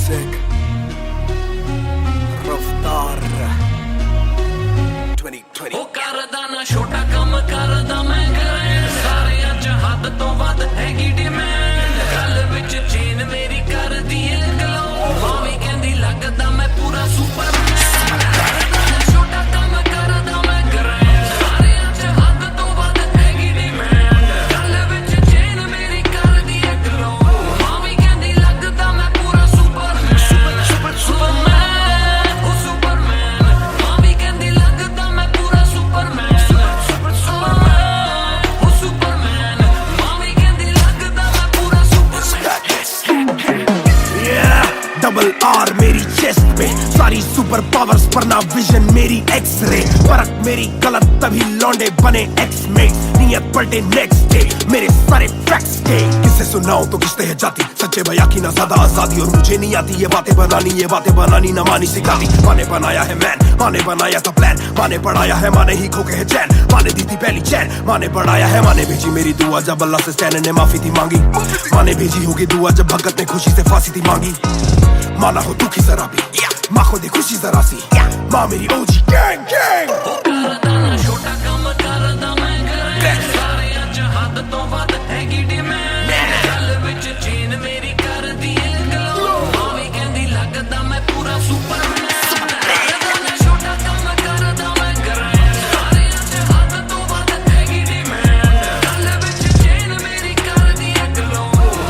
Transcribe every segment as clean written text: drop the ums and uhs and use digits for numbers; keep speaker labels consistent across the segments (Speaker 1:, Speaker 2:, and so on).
Speaker 1: music, रफ्तार 2020
Speaker 2: ਉਹ ਕਰਦਾ ਨਾ ਛੋਟਾ ਕੰਮ ਕਰਦਾ ਮੈਂ ਗ੍ਰੈਂਡ ਸਾਰਿਆਂ ਚ ਹੱਦ ਤੋਂ ਵੱਧ ਹੈਗੀ ਡਿਮਾਂਡ ਗੱਲ ਵਿੱਚ ਚੇਨ ਮੇਰੀ ਕਰਦੀ ਏ ਗਲੋ ਮਾਮੀ ਕਹਿੰਦੀ ਲੱਗਦਾ ਮੈਂ ਪੂਰਾ ਸੁਪਰਮੈਨ ਕਰਦਾ ਨਾ ਛੋਟਾ ਕੰਮ ਕਰਦਾ ਮੈਂ ਗ੍ਰੈਂਡ ਸਾਰਿਆਂ ਚ ਹੱਦ ਤੋਂ ਵੱਧ ਹੈਗੀ ਡਿਮਾਂਡ ਗੱਲ ਵਿੱਚ ਚੇਨ ਮੇਰੀ ਕਰਦੀ ਏ ਗਲੋ ਮਾਮੀ ਕਹਿੰਦੀ ਲੱਗਦਾ ਮੈਂ ਪੂਰਾ ਸੁਪਰਮੈਨ ਸੁਪਰਮੈਨ ਉਹ ਸੁਪਰਮੈਨ ਮਾਮੀ ਕਹਿੰਦੀ ਲੱਗਦਾ ਮੈਂ ਪੂਰਾ ਸੁਪਰਮੈਨ ਉਹ ਸੁਪਰਮੈਨ ਮਾਮੀ ਕਹਿੰਦੀ ਲੱਗਦਾ ਮੈਂ ਪੂਰਾ ਸੁਪਰਮੈਨ
Speaker 1: डबल आर मेरी चेस्ट पे सारी सुपर पावर्स पर ना विजन मेरी एक्स-रे फर्क मेरी गलत तभी लौंडे बने एक्स-मेट नियत पलटे नेक्स्ट डे मेरे सारे फैक्ट्स के किसे सुनाऊं तो किसते है जाती सच्चे भैया की ना ज्यादा आजादी और मुझे नहीं आती ये बातें बनानी ना मानी सिखाती माने बनाया है मैन माने बनाया था प्लान माने पढ़ाया है माने ही खोके है चैन माने दी थी पहली चैन माने पढ़ाया है माने भेजी मेरी दुआ जब अल्लाह से स्टैन ने माफी थी मांगी माने भेजी होगी दुआ जब भगत ने खुशी से फांसी थी मांगी माना हो दुखी जरा भी माँ को दे खुशी जरा सी माँ मेरी ओजी गैंग गैंग
Speaker 2: ਕਰਦਾ ਨਾ ਛੋਟਾ ਕੰਮ ਕਰਦਾ ਮੈਂ ਗ੍ਰੈਂਡ ਸਾਰਿਆਂ ਚ ਹੱਦ ਤੋਂ ਵੱਧ ਹੈਗੀ ਡਿਮਾਂਡ ਗੱਲ ਵਿੱਚ ਚੇਨ ਮੇਰੀ ਕਰਦੀ ਏ ਗਲੋ ਮਾਮੀ ਕਹਿੰਦੀ ਲੱਗਦਾ ਮੈਂ ਪੂਰਾ ਸੁਪਰਮੈਨ ਕਰਦਾ ਨਾ ਛੋਟਾ ਕੰਮ ਕਰਦਾ ਮੈਂ ਗ੍ਰੈਂਡ ਸਾਰਿਆਂ ਚ ਹੱਦ ਤੋਂ ਵੱਧ ਹੈਗੀ ਡਿਮਾਂਡ ਗੱਲ ਵਿੱਚ ਚੇਨ ਮੇਰੀ ਕਰਦੀ ਏ ਗਲੋ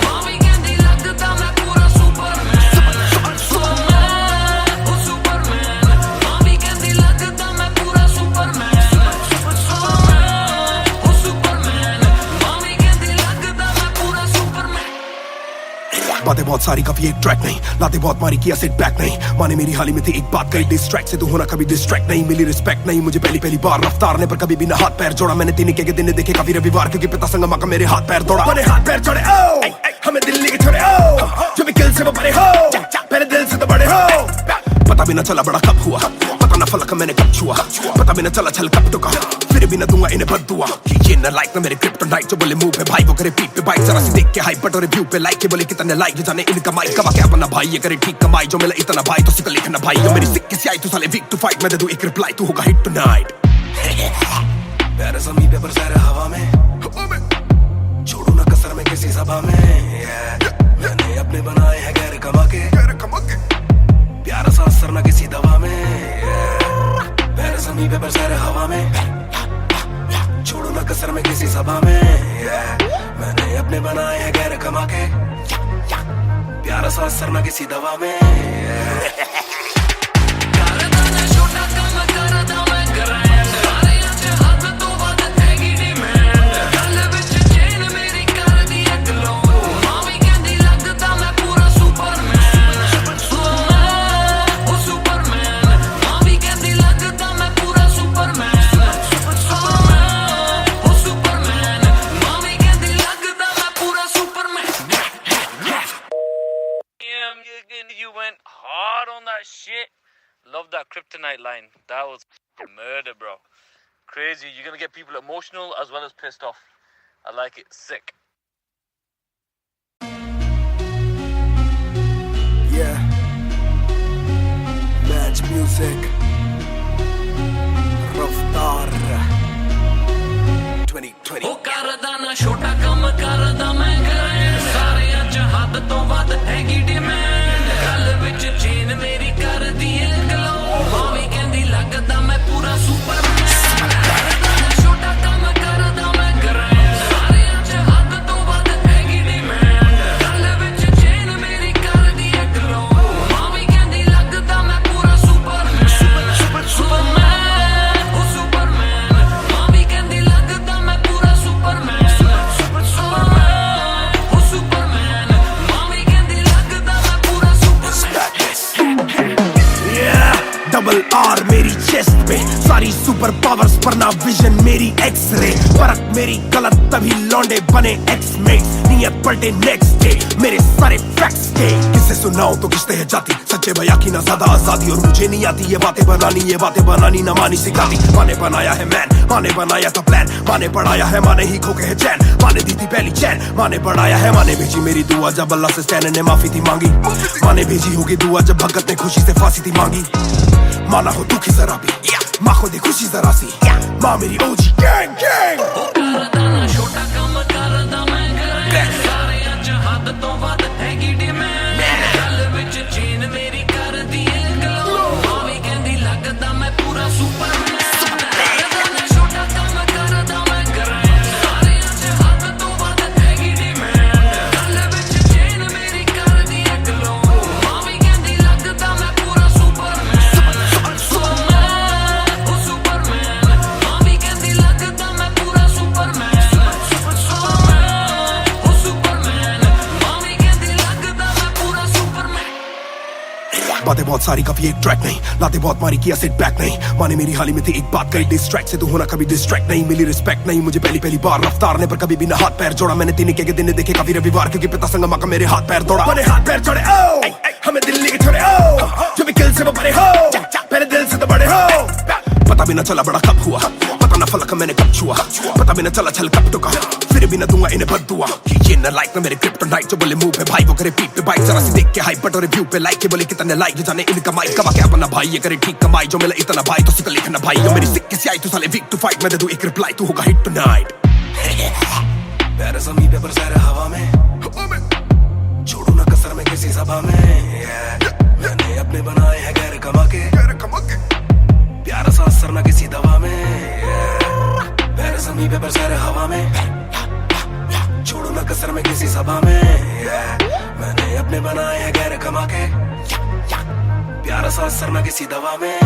Speaker 2: ਮਾਮੀ ਕਹਿੰਦੀ ਲੱਗਦਾ ਮੈਂ ਪੂਰਾ ਸੁਪਰਮੈਨ ਉਹ ਸੁਪਰਮੈਨ ਮਾਮੀ ਕਹਿੰਦੀ ਲੱਗਦਾ ਮੈਂ ਪੂਰਾ ਸੁਪਰਮੈਨ ਉਹ ਸੁਪਰਮੈਨ ਮਾਮੀ ਕਹਿੰਦੀ ਲੱਗਦਾ ਮੈਂ ਪੂਰਾ ਸੁਪਰਮੈਨ
Speaker 1: बातें बहुत सारी कभी एक ट्रैक नहीं लाते बहुत मारी किया सेट बैक नहीं माने मेरी हाल ही में थी एक बात कही डिस्ट्रैक्ट से तू होना कभी डिस्ट्रैक्ट नहीं मिली रिस्पेक्ट नहीं मुझे पहली बार रफ्तार ने पर कभी भी ना हाथ पैर जोड़ा मैंने तीन के दिन देखे काफी रविवार क्योंकि पिता संगमा का मेरे हाथ पैर दौड़ा मैंने हाथ पैर जोड़े ओ हमें दिल्ली के छोड़े ओ जो भी किल से वो बड़े हो मेरे दिल से तो बड़े हो पता भी ना चला बड़ा कब हुआ पता ना फलक मैंने कब छुआ पता भी ना चला छल कब टुका फिर भी ना दूंगा इन्हें बददुआ ये ना लाइक ना मेरे क्रिप्टोनाइट जो बोले मुंह पे भाई वो करे पीठ पे बाइक जरा सी देख के हाइप बट और रिव्यू पे लाइक के बोले कितने लाइक जाने इनका माइक कमा क्या बना भाई ये करे ठीक कमाई जो मिला इतना भाई तो सिक्का लिखना भाई जो मेरी सिक्के से आई तू साले वीक टू फाइट मैं दे दूं एक रिप्लाई तू होगा हिट टुनाइट प्यारे ज़मीन पे बरसाए हवा में छोड़ू ना कसर में किसी सभा में मैंने अपने बनाए हैं गैर कमा के प्यारा सा असर ना किसी दवा में प्यारे ज़मीन पे बरसाए हवा में छोड़ू ना कसर में किसी सभा में मैंने अपने बनाए हैं गैर कमा के प्यारा सा असर ना किसी दवा में
Speaker 2: ਕਰਦਾ ਨਾ ਛੋਟਾ ਕੰਮ ਕਰਦਾ ਮੈਂ ਗ੍ਰੈਂਡ ਸਾਰਿਆਂ ਚ ਹੱਦ ਤੋਂ ਵੱਧ ਹੈਗੀ ਡਿਮਾਂਡ ਗੱਲ ਵਿੱਚ ਚੇਨ ਮੇਰੀ ਕਰਦੀ ਏ ਗਲੋ ਮਾਮੀ ਕਹਿੰਦੀ ਲੱਗਦਾ ਮੈਂ ਪੂਰਾ ਸੁਪਰਮੈਨ ਉਹ ਸੁਪਰਮੈਨ ਮਾਮੀ ਕਹਿੰਦੀ ਲੱਗਦਾ ਮੈਂ ਪੂਰਾ ਸੁਪਰਮੈਨ ਉਹ ਸੁਪਰਮੈਨ ਮਾਮੀ ਕਹਿੰਦੀ ਲੱਗਦਾ ਮੈਂ ਪੂਰਾ Superman You went hard on that shit. Love that kryptonite line. That was murder, bro. Crazy. You're gonna get people emotional as well as pissed off. I like it. Sick.
Speaker 1: Yeah. Match music. रफ्तार 2020
Speaker 2: ਉਹ ਕਰਦਾ ਨਾ ਛੋਟਾ ਕੰਮ ਕਰਦਾ ਮੈਂ grand ਸਾਰਿਆਂ ਚ ਹੱਦ ਤੋਂ ਵੱਧ ਹੈਗੀ ਡਿਮਾਂਡ ਗੱਲ ਵਿੱਚ ਚੇਨ ਮੇਰੀ ਕਰਦੀ ਏ ਗਲੋ ਮਾਮੀ ਕਹਿੰਦੀ ਲੱਗਦਾ ਮੈਂ ਪੂਰਾ ਸੁਪਰਮੈਨ ਕਰਦਾ ਨਾ ਛੋਟਾ ਕੰਮ ਕਰਦਾ ਮੈਂ ਗ੍ਰੈਂਡ ਸਾਰਿਆਂ ਚ ਹੱਦ ਤੋਂ ਵੱਧ ਹੈਗੀ ਡਿਮਾਂਡ ਗੱਲ ਵਿੱਚ ਚੇਨ ਮੇਰੀ ਕਰਦੀ ਏ ਗਲੋ ਮਾਮੀ ਕਹਿੰਦੀ ਲੱਗਦਾ ਮੈਂ ਪੂਰਾ ਸੁਪਰਮੈਨ ਸੁਪਰਮੈਨ ਉਹ ਸੁਪਰਮੈਨ ਮਾਮੀ ਕਹਿੰਦੀ ਲੱਗਦਾ ਮੈਂ ਪੂਰਾ ਸੁਪਰਮੈਨ ਉਹ ਸੁਪਰਮੈਨ ਮਾਮੀ ਕਹਿੰਦੀ ਲੱਗਦਾ ਮੈਂ ਪੂਰਾ ਸੁਪਰਮੈਨ
Speaker 1: डबल आर मेरी चेस्ट पे सारी सुपर पावर्स पर ना विजन मेरी एक्स-रे फर्क मेरी गलत तभी लौंडे बने एक्स-मेट नीयत पलटे नेक्स्ट डे मेरे सारे फैक्ट्स के किससे सुनाऊं तो किसते है जाती सच्चे बया की ना ज्यादा आजादी और मुझे नहीं आती ये बातें बनानी ना मानी सिखाती माने बनाया है मैन माने बनाया था प्लान माने पढ़ाया है माने ही खो के है चैन माने दी थी पहली चैन माने पढ़ाया है माने भेजी मेरी दुआ जब अल्लाह से स्टैन ने माफी थी मांगी माने भेजी होगी दुआ जब भगत ने खुशी से फांसी थी मांगी माना हो दुखी जरा भी माँ को दे खुशी जरा सी माँ मेरी ओजी गैंग गैंग
Speaker 2: ਕਰਦਾ ਛੋਟਾ ਕੰਮ ਕਰਦਾ ਮੈਂ ਗ੍ਰੈਂਡ ਸਾਰੇ ਅੱਜ ਹੱਦ ਤੋਂ ਵੱਧ ਹੈਗੀ ਡਿਮਾਂਡ ਗੱਲ ਵਿੱਚ ਚੇਨ ਮੇਰੀ ਕਰਦੀ ਏ ਗਲੋ ਮਾਂ ਵੀ ਕਹਿੰਦੀ ਲੱਗਦਾ ਮੈਂ ਪੂਰਾ ਸੁਪਰਮੈਨ ਕਰਦਾ ਛੋਟਾ ਕੰਮ ਕਰਦਾ ਮੈਂ ਗ੍ਰੈਂਡ ਸਾਰੇ ਅੱਜ ਹੱਦ ਤੋਂ ਵੱਧ ਹੈਗੀ ਡਿਮਾਂਡ ਗੱਲ ਵਿੱਚ ਚੇਨ ਮੇਰੀ ਕਰਦੀ ਏ ਗਲੋ ਮਾਂ ਵੀ ਕਹਿੰਦੀ ਲੱਗਦਾ ਮੈਂ ਪੂਰਾ ਸੁਪਰਮੈਨ ਉਹ ਸੁਪਰਮੈਨ ਮਾਂ ਵੀ ਕਹਿੰਦੀ ਲੱਗਦਾ ਮੈਂ ਪੂਰਾ ਸੁਪਰਮੈਨ
Speaker 1: बातें बहुत सारी कभी एक ट्रैक नहीं लाते बहुत मारी किया सेट बैक नहीं माने मेरी हाल ही में थी एक बात कही डिस्ट्रैक्ट से तू होना कभी डिस्ट्रैक्ट नहीं मिली रिस्पेक्ट नहीं मुझे पहली बार रफ्तार ने पर कभी भी ना हाथ पैर जोड़ा मैंने तीन के दिन देखे काफी रविवार क्योंकि पिता संगमा का मेरे हाथ पैर दौड़ा मैंने हाथ पैर जोड़े ओ हमें दिल्ली के छोड़े ओ जो भी किल से वो बड़े हो मेरे दिल से तो बड़े हो पता भी ना चला बड़ा कब हुआ पता ना फलक मैंने कब छुआ पता भी ना चला छल कब टुका फिर भी ना दूंगा इन्हें बद दुआ ये ना लाइक ना मेरे क्रिप्टोनाइट जो बोले मुंह पे भाई वो करे पीठ पे बाइक जरा सी देख के हाइप बट और रिव्यू पे लाइक के बोले कितने लाइक जाने इनका माइक कमा के अपना भाई ये करे ठीक कमाई जो मिला इतना भाई तो सिक लिखना भाई जो मेरी सिक्के से आई तू साले वीक टू फाइट मैं दे दूं एक रिप्लाई तू होगा हिट टुनाइट पैर ज़मीन पे बरसा रहा हवा में छोड़ू ना कसर में किसी सभा में मैंने अपने बनाए हैं गैर कमा के प्यारा सा असर ना किसी दवा में पैर ज़मीन पे बरसा रहा हवा में छोड़ू ना कसर में किसी सभा में मैंने अपने बनाए हैं गैर कमा के प्यारा सा असर ना किसी दवा में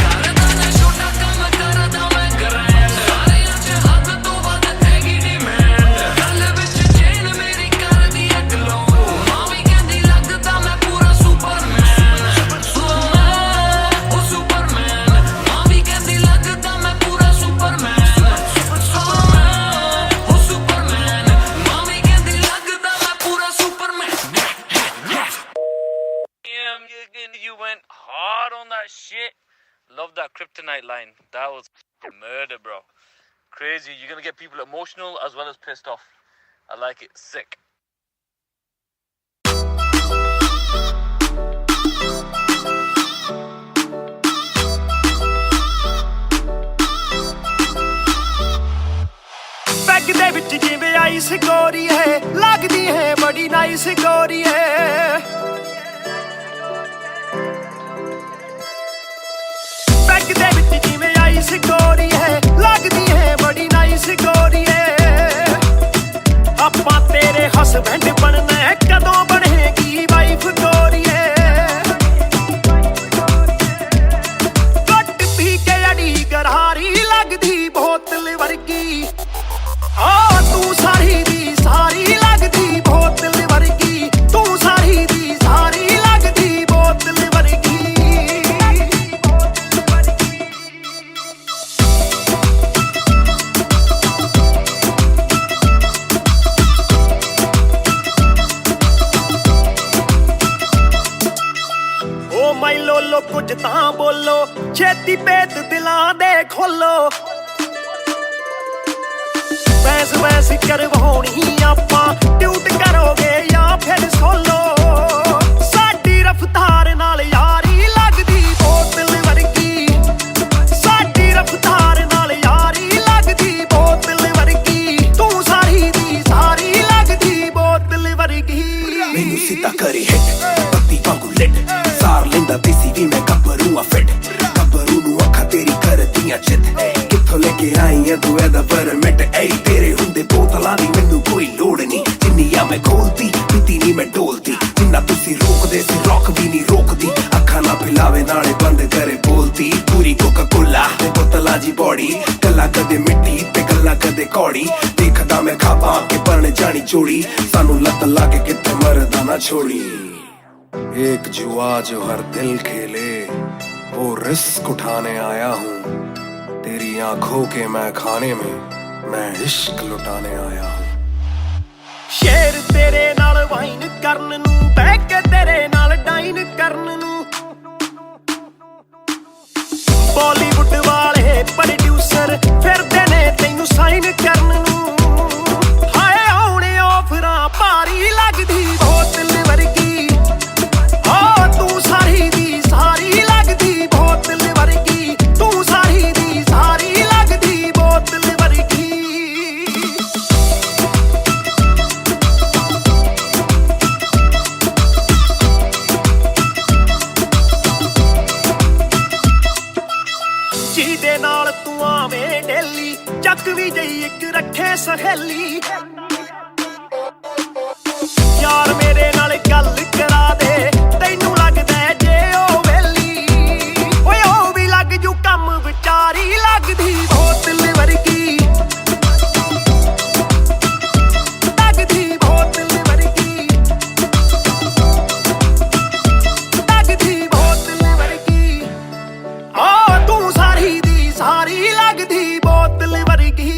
Speaker 2: ਕਰਦਾ ਛੋਟਾ ਕੰਮ ਕਰਦਾ ਮੈਂ ਗ੍ਰੈਂਡ ਸਾਰੇ ਅੱਜ ਹੱਦ ਤੋਂ ਵੱਧ ਹੈਗੀ ਡਿਮਾਂਡ ਗੱਲ ਵਿੱਚ ਚੇਨ ਮੇਰੀ ਕਰਦੀ ਏ ਗਲੋ ਮਾਂ ਵੀ ਕਹਿੰਦੀ ਲੱਗਦਾ ਮੈਂ ਪੂਰਾ ਸੁਪਰਮੈਨ ਉਹ ਸੁਪਰਮੈਨ ਮਾਂ ਵੀ ਕਹਿੰਦੀ ਲੱਗਦਾ ਮੈਂ ਪੂਰਾ ਸੁਪਰਮੈਨ ਉਹ ਸੁਪਰਮੈਨ ਮਾਂ ਵੀ ਕਹਿੰਦੀ ਲੱਗਦਾ ਮੈਂ ਪੂਰਾ Superman You went hard on that shit. Love that kryptonite line. That was murder, bro. Crazy. You're gonna get people emotional as well as pissed off. I like it. Sick.
Speaker 3: Peg ਦੇ ਵਿੱਚ ਜਿਵੇਂ ice ਗੋਰੀ ਹੈ ਲੱਗਦੀ ਹੈ ਬੜੀ nice ਗੋਰੀ ਹੈ ਪੈਗ ਦੇ ਵਿੱਚ ਜਿਵੇਂ ਆਈਸ ਗੋਰੀ ਹੈ ਲੱਗਦੀ ਹੈ ਬੜੀ ਨਾਈਸ ਗੋਰੀ ਹੈ ਆਪਾਂ ਤੇਰੇ ਹਸਬੈਂਡ ਬਣਨਾ ਹੈ ਕਦੋਂ ਬਣੇਗੀ ਵਾਈਫ ਗੋਰੀ ਹੈ ਗੱਟ ਪੀ ਕੇ ਅੜੀ ਗਰਾਰੀ ਲੱਗਦੀ ਬੋਤਲ ਵਰਗੀ ਆ ਤੂੰ ਸਾਰੀ ਦੀ ਸਾਰੀ ਲੱਗਦੀ ਬੋਤਲ ਵਰਗੀ ਤੂੰ ਸਾਰੀ ਦੀ ਸਾਰੀ ਲੱਗਦੀ ਬੋਤਲ ਵਰਗੀ ਓ ਮਾਈ ਲੋਲੋ ਕੁਝ ਤਾਂ ਬੋਲੋ ਛੇਤੀ ਭੇਤ ਦਿਲਾਂ ਦੇ ਖੋਲੋ ਬੈਸ ਬੈਸ ਕਰਵਾਉਣੀ ਆਪਾਂ ਟਿਊਟ ਕਰੋਗੇ ਜਾਂ ਫਿਰ ਸੋਲੋ ਸਾਡੀ ਰਫਤਾਰ ਨਾਲ ਯਾਰੀ ਲੱਗਦੀ ਬੋਤਲ ਵਰਗੀ ਸਾਡੀ ਰਫਤਾਰ ਨਾਲ ਯਾਰੀ ਲੱਗਦੀ ਬੋਤਲ ਵਰਗੀ ਤੂੰ ਸਾਰੀ ਦੀ ਸਾਰੀ ਲੱਗਦੀ ਬੋਤਲ ਵਰਗੀ
Speaker 1: ਮੈਨੂੰ ਸਿੱਧਾ ਕਰੀ ਹਿੱਟ ਬੱਤੀ ਵਾਂਗੂ ਲਿਟ ਸਾਰ ਲੈਂਦਾ ਦੇਸੀ ਵੀ ਮੈਂ ਗੱਭਰੂ ਆ ਫਿੱਟ ਗੱਭਰੂ ਨੂੰ ਅੱਖਾਂ ਤੇਰੀ ਕਰਦੀਆਂ ਚਿੱਤ ਕਿੱਥੋਂ ਲੈ ਕੇ ਆਈ ਆ ਤੂੰ ਇਹਦਾ ਪਰਮਿਟ ਏ ਤੇਰੇ ਹੁੰਦੇ ਬੋਤਲਾਂ ਦੀ ਮੈਨੂੰ ਕੋਈ ਲੋੜ ਨਹੀਂ ਜਿੰਨੀ ਆ ਮੈਂ ਖੋਲਦੀ ਪੀਤੀ ਨਹੀਂ ਮੈਂ ਡੋਲਦੀ ਜਿੰਨਾ ਤੁਸੀਂ ਰੋਕਦੇ ਸੀ ਰੋਕ ਵੀ ਨਹੀਂ ਰੋਕਦੀ ਅੱਖਾਂ ਨਾ ਪਿਲਾਵੇ ਨਾਲੇ ਬੰਦ ਕਰੇ ਬੋਲਦੀ ਪੂਰੀ ਕੋਕਾ ਕੋਲਾ ਤੇ ਬੋਤਲਾਂ ਜੀ ਬੋੜੀ ਗੱਲਾਂ ਕਦੇ ਮਿੱਟੀ ਤੇ ਗੱਲਾਂ ਕਦੇ ਕੌੜੀ ਦੇਖਦਾ ਮੈਂ ਖਾਬਾਂ ਕੇ ਪਰਣ ਜਾਣੀ ਚੋੜੀ ਸਾਨੂੰ ਲੱਤ ਲਾ ਕੇ ਕਿੱਥੇ ਮਰਦਾ ਨਾ ਛੋੜੀ एक जुआ जो हर दिल खेले वो रिस्क उठाने आया हूँ तेरी आंखों के मैं खाने में मैं इश्क लुटाने आया हूँ।
Speaker 3: शेर तेरे नाल वाइन करन नू, बह के तेरे नाल डाइन करन नू, बॉलीवुड वाले प्रोड्यूसर फिरदे ने तैनू साइन करन नू। हाय आउणे ऑफरां भारी लगदी बोतल वर्गी, हो तू सारी दी सारी लगदी बोतल वर्गी, तू सारी दी सारी लगदी बोतल वर्गी। ਜਿਹਦੇ ਨਾਲ ਤੂੰ ਆਵੇਂ ਡੇਲੀ, ਚੱਕ ਵੀ ਜਈ ਇੱਕ ਰੱਖੇ ਸਹੇਲੀ। ਯਾਰ ਮੇਰੇ ਨਾਲ ਗੱਲ ਕਰਾ ਦੇ, ਤੈਨੂੰ ਲੱਗਦਾ ਜੇ ਉਹ ਵੇਲੀ, ਓਏ ਉਹ ਵੀ ਲੱਗ ਜੂ ਕੰਮ ਵਿਚਾਰੀ ਲੱਗਦੀ ਬੋਤਲ ਵਰਗੀ, ਲੱਗਦੀ ਬੋਤਲ ਵਰਗੀ, ਲੱਗਦੀ ਬੋਤਲ ਵਰਗੀ। ਓ ਤੂੰ ਸਾਰੀ ਦੀ ਸਾਰੀ ਲੱਗਦੀ ਬੋਤਲ ਵਰਗੀ।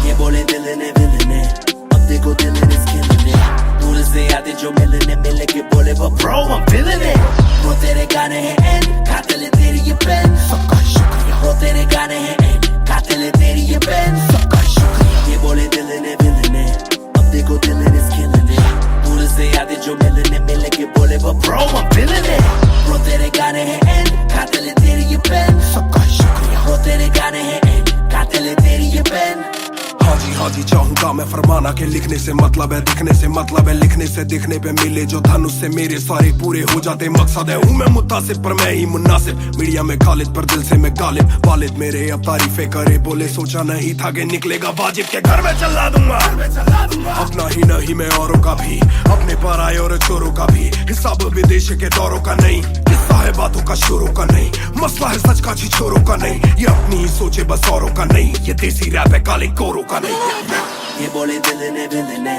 Speaker 4: ये बोले दिल ने विलन है, अब देखो दिल is killing it। दूर से आते जो मिलने मिले के बोले वो bro I'm feeling it। वो तेरे गाने हैं एंड कातिल है तेरी ये पेन, सबका शुक्रिया। वो तेरे गाने हैं एंड कातिल है तेरी ये पेन, सबका शुक्रिया। ये बोले दिल ने विलन है, अब देखो दिल is killing it। दूर से आते जो मिलने मिले के बोले वो bro I'm feeling it। वो तेरे गाने हैं एंड कातिल है तेरी ये पेन, सबका शुक्रिया। वो तेरे गाने हैं एंड कातिल है तेरी ये पेन।
Speaker 1: हाँ जी चाहूंगा मैं फरमाना के लिखने से मतलब है दिखने से मतलब है लिखने से दिखने पे मिले जो धन उससे मेरे सारे पूरे हो जाते मकसद है। हूँ मैं मुतासिब पर मैं ही मुनासिब, मीडिया में खालिद पर दिल से मैं गालिब। वालिद मेरे अब तारीफे करे बोले सोचा नहीं था कि निकलेगा वाजिब के घर में चला दूंगा। अपना ही नहीं मैं औरों का भी, अपने पर आए और चोरों का भी, हिसाब विदेश के दौरों का नहीं, किस्सा है बातों का शोरों का नहीं, मसला है सच का छिछोरों का नहीं, ये अपनी ही सोचे बस औरों का नहीं, ये देसी रैप है काले कोरों का नहीं।
Speaker 4: ये बोले दिल ने विलन है,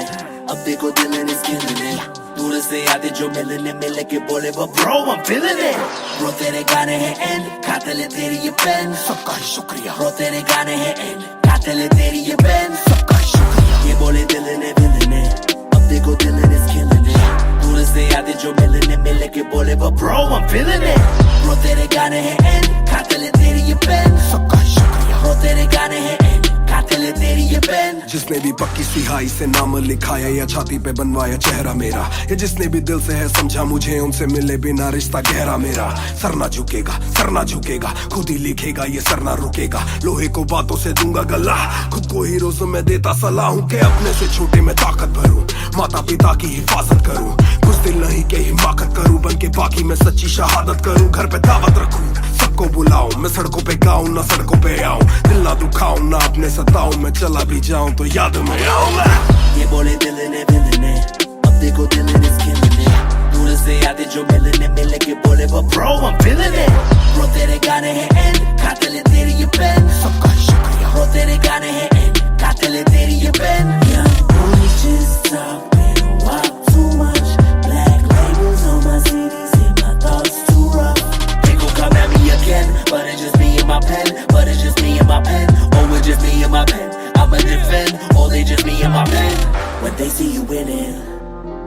Speaker 4: अब देखो दिल is killing it। दूर से आते जो मिलने मिले के बोले वो bro I'm feeling it। Bro तेरे गाने हैं एंड कातिल है तेरी ये पेन,
Speaker 1: सबका ही शुक्रिया।
Speaker 4: Bro तेरे गाने हैं एंड कातिल है तेरी ये पेन, सबका ही शुक्रिया। ये बोले दिल ने विलन है, अब देखो दिल is killing it। दूर से आते जो मिलने मिले के बोले वो bro I'm feeling it। Bro तेरे गाने हैं एंड कातिल है तेरी ये पेन,
Speaker 1: सबका ही शुक्रिया।
Speaker 4: Bro तेरे गाने हैं एंड कातिल है तेरी ये पेन।
Speaker 1: जिसने भी पक्की सिहाई से नाम लिखाया या छाती पे बनवाया चेहरा मेरा, या जिसने भी दिल से है समझा मुझे उनसे मिले बिना रिश्ता गहरा मेरा। सर ना झुकेगा सर ना झुकेगा, खुद ही लिखेगा ये सर ना रुकेगा, लोहे को बातों से दूंगा गला, खुद को हीरोज़ में देता सलाह हूँ कि अपने से छोटे में ताकत भरूं, माता पिता की हिफाजत करूं, कुछ दिल नहीं के हिमाकत करूं, बन के बाकी मैं सच्ची शहादत करूं, घर पे दावत रखूं सबको बुलाऊं, मैं सड़कों पे गाऊं ना सड़कों पे आऊं, दिल ना दुखाऊं ना अपने सताऊं, मैं चला भी जाऊं तो याद में आऊं।
Speaker 4: ये बोले दिल ने विलन है, अब देखो दिल is killing it। दूर से आते जो मिलने मिले के बोले वो bro I'm feeling it। Bro तेरे गाने हैं एंड कातिल है तेरी ये पेन,
Speaker 1: सबका ही शुक्रिया।
Speaker 4: Bro तेरे गाने हैं एंड कातिल है तेरी ये pen. Young boy just talking a while too much, black labels on my CDs and my thoughts too rough। They gon' come at me again, but it's just me and my pen, but it's just me and my pen, oh it's just me and my pen, I'ma defend, oh they just me and my pen। When they see you winning,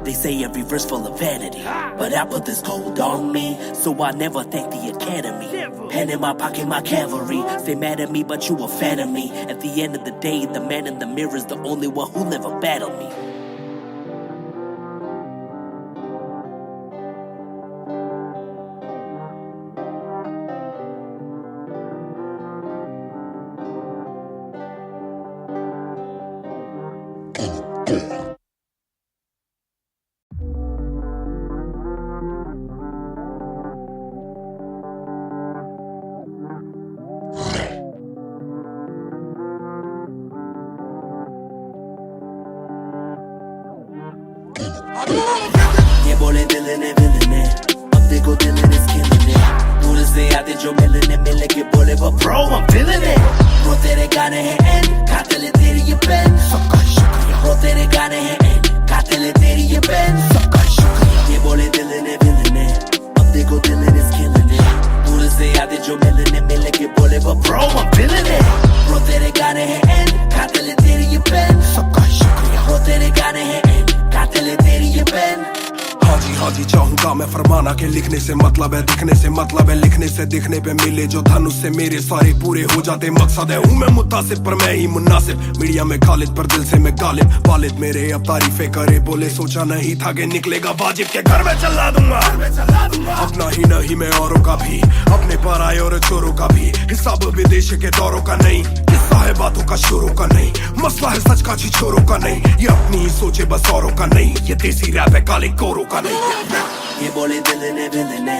Speaker 4: they say every verse full of vanity, but I put this gold on me, so I never thank the academy. Pen in my pocket, my cavalry. Stay mad at me, but you a fan of me. At the end of the day, the man in the mirror is the only one who'll ever battle me. जो मिलने मिल के बोले वो bro I'm feeling it bro तेरे गाने हैं and कातिल है तेरी ये पेन सबका शुक्रिया bro तेरे गाने हैं एंड कातिल है तेरी ये पेन सबका शुक्रिया ये बोले दिल ने अब देखो दिल is killing it दूर से आते जो मिलने मिल के बोले वो bro I'm feeling it bro तेरे गाने हैं एंड कातिल है तेरी ये पेन सबका शुक्रिया bro तेरे गाने हैं एंड कातिल है तेरी ये पेन
Speaker 1: हाँ जी चाहूंगा मैं फरमाना के लिखने से मतलब है दिखने से मतलब है लिखने से दिखने पे मिले जो धन उससे मेरे सारे पूरे हो जाते मकसद है हूँ मैं मुतासिब पर मैं ही मुनासिब मीडिया में खालिद पर दिल से मैं गालिब वालिद मेरे अब तारीफें करे बोले सोचा नहीं था कि निकलेगा वाजिब के घर में चला दूंगा अपना ही नहीं मैं औरों का भी अपने पराए और चोरों का भी हिसाब विदेश के दौरों का नहीं किस्सा है बातों का शोरों का नहीं मसला है सच का छिछोरों का नहीं ये अपनी ही सोचे बस औरों का नहीं ये देसी रैप है काले कोरों का नहीं
Speaker 4: ये बोले दिल ने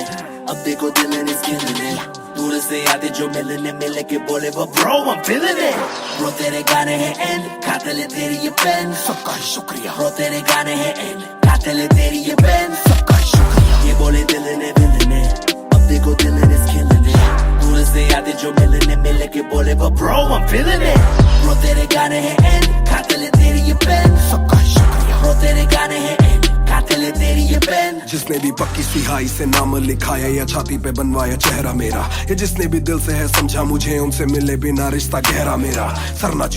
Speaker 4: अब देखो दिल is killing it दूर से आते जो मिलने मिल के बोले वो bro I'm feeling it bro तेरे गाने हैं एंड कातिल है तेरी ये पेन सबका शुक्रिया bro तेरे गाने हैं एंड कातिल है तेरी ये पेन सबका शुक्रिया ये बोले दिल ने अब देखो दिल is killing it दूर से आते जो मिलने मिल के बोले वो bro I'm feeling it bro तेरे गाने हैं एंड कातिल है तेरी ये पेन सबका शुक्रिया bro तेरे गाने हैं एंड कातिल है तेरी ये पेन
Speaker 1: जिसने भी पक्की सिहाई से नाम लिखाया या छाती पे बनवाया चेहरा मेरा या जिसने भी दिल से है समझा मुझे उनसे मिले बिना रिश्ता गहरा मेरा सर ना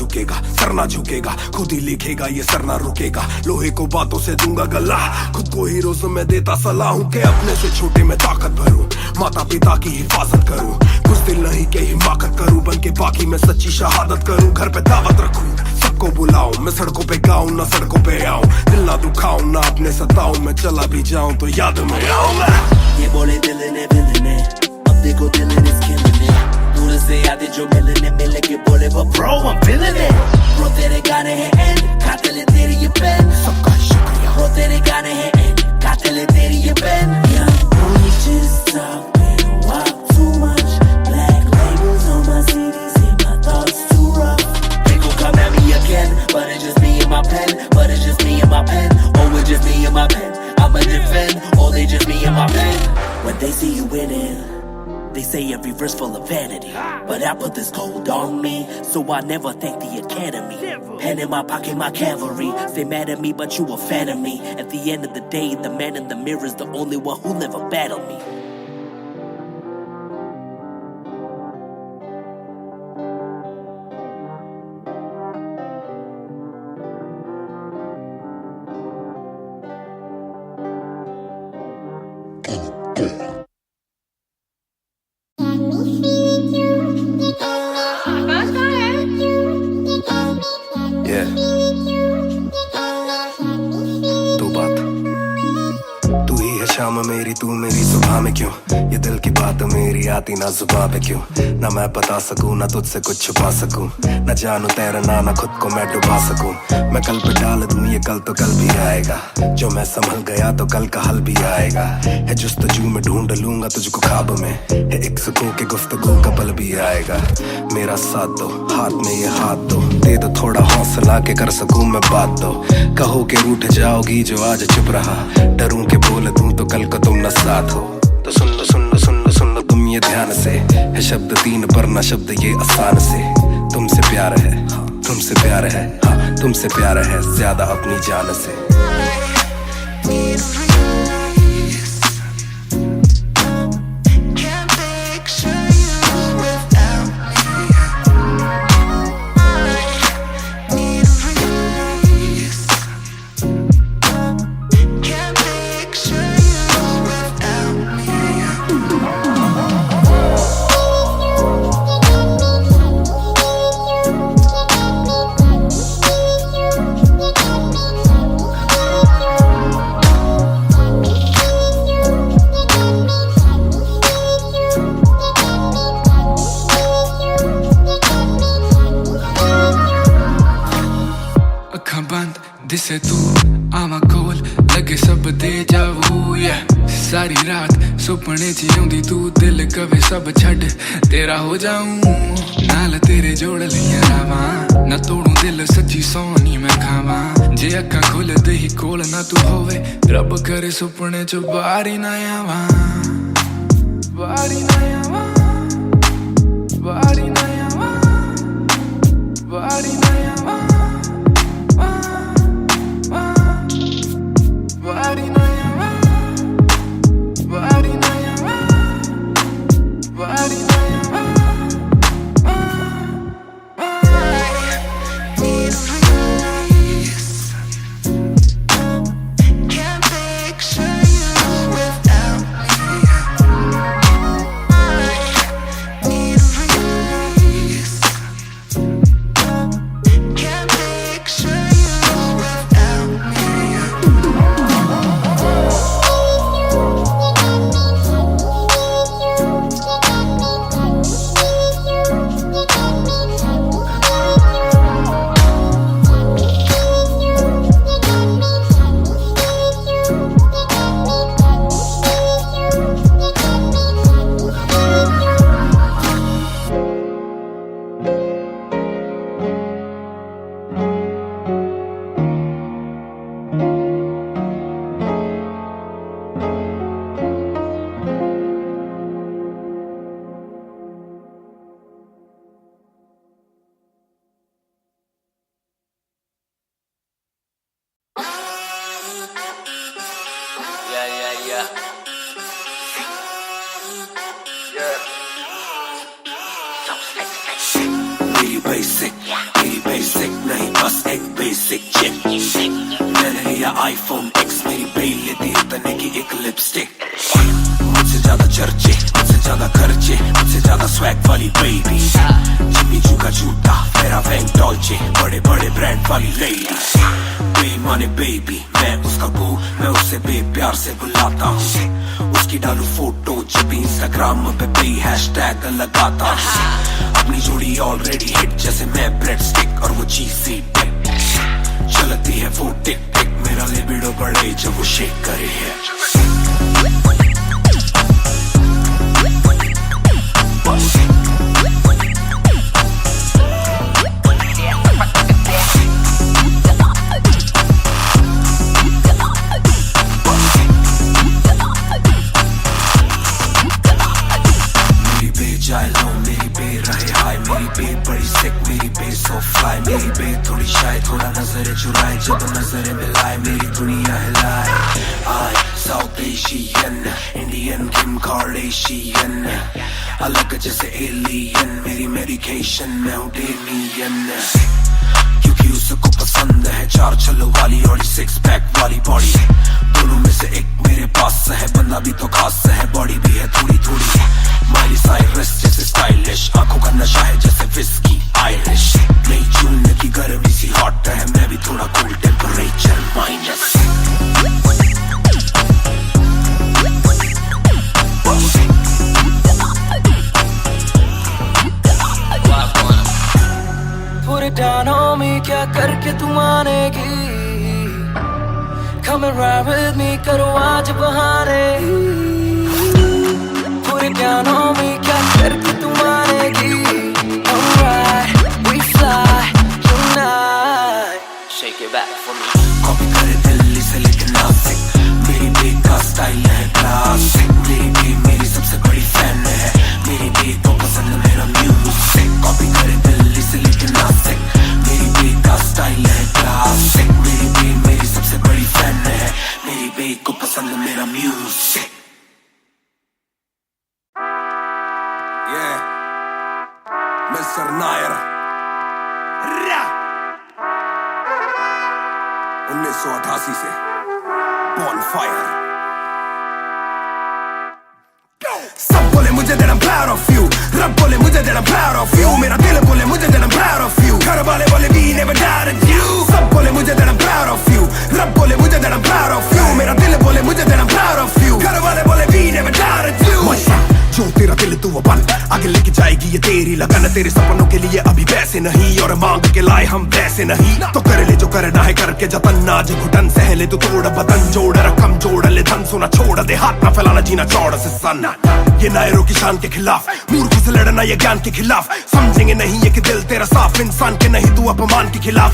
Speaker 1: झुकेगा खुद ही लिखेगा ये सर ना रुकेगा लोहे को बातों से दूंगा गला खुद को हीरो से मैं देता सलाह हूँ कि अपने से छोटे में ताकत भरूं माता पिता की हिफाजत करूं कुछ दिल नहीं के हिमाकत करूं बन के बाकी मैं सच्ची शहादत करूं घर पे दावत रखूं सबको बुलाऊं मैं सड़कों पे गाऊं ना सड़कों पे आऊं दिल ना दुखाऊं ना अपने सताऊं मैं चला भी जाऊं तो याद में आऊंगा
Speaker 4: ये बोले दिल ने अब देखो दिल is killing it दूर से आते जो मिलने मिल के बोले वो bro I'm feeling it bro तेरे गाने हैं एंड कातिल है तेरी ये पेन सबका शुक्रिया bro तेरे गाने हैं एंड कातिल है तेरी ये pen young boy just talk they don't walk too much black labels on my CDs and my thoughts too rough they gon' come at me again but it's just me and my pen oh it's just me and my pen I'ma defend or they just me and my pen when they see you winning they say every verse full of vanity but I put this gold on me so I never thank the academy pen in my pocket my cavalry stay mad at me but you a fan of me at the end of the day the man in the mirror is the only one who never battled me
Speaker 1: शाम मेरी तू मेरी सुबह में क्यों ये दिल की बात मेरी आती ना जुबां पे क्यों ना मैं बता सकूं ना तुझसे कुछ छुपा सकूं ना जानू तैरना ना खुद को मैं डुबा सकूं मैं कल पे डाल दूं ये कल तो कल भी आएगा जो मैं संभल गया तो कल का हल भी आएगा है जुस्तजू में ढूंढ लूंगा तुझको ख्वाब में है एक सुकून के गुफ्तगू का पल भी आएगा मेरा साथ दो हाथ में ये हाथ दो दे दो थोड़ा हौसला के कर सकूं मैं बात दो कहो के रूठ जाओगी जो आज चुप रहा डरूं के बोल दूं तो कल को तुम न साथ हो तो सुन लो तुम ये ध्यान से है शब्द तीन पर ना शब्द ये आसान से तुमसे प्यार है हाँ तुमसे प्यार है हाँ तुमसे प्यार है ज्यादा अपनी जान से
Speaker 5: दिसे तू आवा कोल लगे सब दे जावू सारी रात सुपने च आउंदी तू दिल कवे सब छड़ तेरा हो जाऊं नाल तेरे जोड़ लिया रावा ना तोड़ू दिल सच्ची सोनी मैं खावा जे अखा खोल दे ही कोल ना तू होवे रब करे सुपने च बारी ना आवा
Speaker 1: एक बेसिक चिप। मैंने लिया iPhone X, मेरी बेल लेती है तने की एक लिपस्टिक। मुझसे ज्यादा चर्चे, मुझसे ज्यादा खर्चे, मुझसे ज्यादा स्वैग वाली बेबी। जिम्मी चू का जूता, मेरा वैंक डॉल्चे, बड़े बड़े ब्रांड वाली लेडी। बेईमाने बेबी, मैं उसका बू, मैं उसे बेप्यार से बुलाता हूँ। उसकी डालू फोटो जब भी इंस्टाग्राम पे बे हैशटैग लगाता हूँ। अपनी जोड़ी ऑलरेडी हिट, जैसे मैं ब्रेड स्टिक और वो चीज़ी टिक। चलती है वो टिक टिक, मेरा लिबिडो बढ़े जब वो शेक करे है। मेरी बे रहे हाय, मेरी बे बड़ी सिक, मेरी बे सो फ्लाई। मेरी बे थोड़ी शाय, थोड़ा नजरें चुराए, जब नजरें मिलाए मेरी दुनिया हिलाए। आई साउथ एशियन, इंडियन किम कार्डेशियन, अलग जैसे एलियन, मेरी मेडिकेशन मैं हूँ डेलियन। क्योंकि उसको पसंद है चार छल्लों वाली और सिक्स पैक वाली बॉडी। दोनों में से एक मेरे पास है, बंदा भी तो खास है, बॉडी भी है थोड़ी थोड़ी। माइली साइरस जैसे स्टाइलिश, आंखों का नशा है जैसे विस्की आयरिश। नई जून की गर्मी सी हॉट है, मैं भी थोड़ा cool temperature minus.
Speaker 4: Put it down on me, क्या करके तू मानेगी? Come and ride with me, करो आज बहाने। Put it down on me, क्या करके तू मानेगी? Alright, we fly tonight. Shake it back for me.
Speaker 1: Copy करे दिल्ली से लेके नासिक, मेरी बे का स्टाइल है क्लासिक। मेरी बे मेरी सबसे बड़ी फैन है, मेरी बे को पसंद मेरा म्यूजिक। कॉपी करे दिल्ली से लेके नासिक, मेरी बे का स्टाइल है क्लासिक। मेरी बे मेरी सबसे बड़ी फैन है, मेरी बे को पसंद मेरा म्यूजिक। मिस्टर नायर 1988 से Bonfire। सब बोले मुझे that I'm proud of you, रब बोले मुझे that I'm proud of you, मेरा दिल बोले मुझे that I'm proud of you, घर वाले बोले we never doubted you। सब बोले मुझे that I'm proud of you, रब बोले मुझे that I'm proud of you, मेरा दिल बोले मुझे that I'm proud of you, घर वाले बोले we never doubted you। जो तेरा दिल तू वो बन, आगे लेके जाएगी ये तेरी लगन। तेरे सपनों के लिए अभी पैसे नहीं, और मांग के लाए हम पैसे नहीं। तो कर ले जो करना है करके जतन, आज घुटन सहले तू तोड़ बदन। जोड़ रकम जोड़ ले धन, सोना छोड़ दे हाथ ना फैलाना, जीना चौड़ से सन। ये नायरों की शान के खिलाफ, मूर्खों से लड़ना ये ज्ञान के खिलाफ। समझेंगे नहीं ये कि दिल तेरा साफ, इंसान के नहीं तू अपमान के खिलाफ।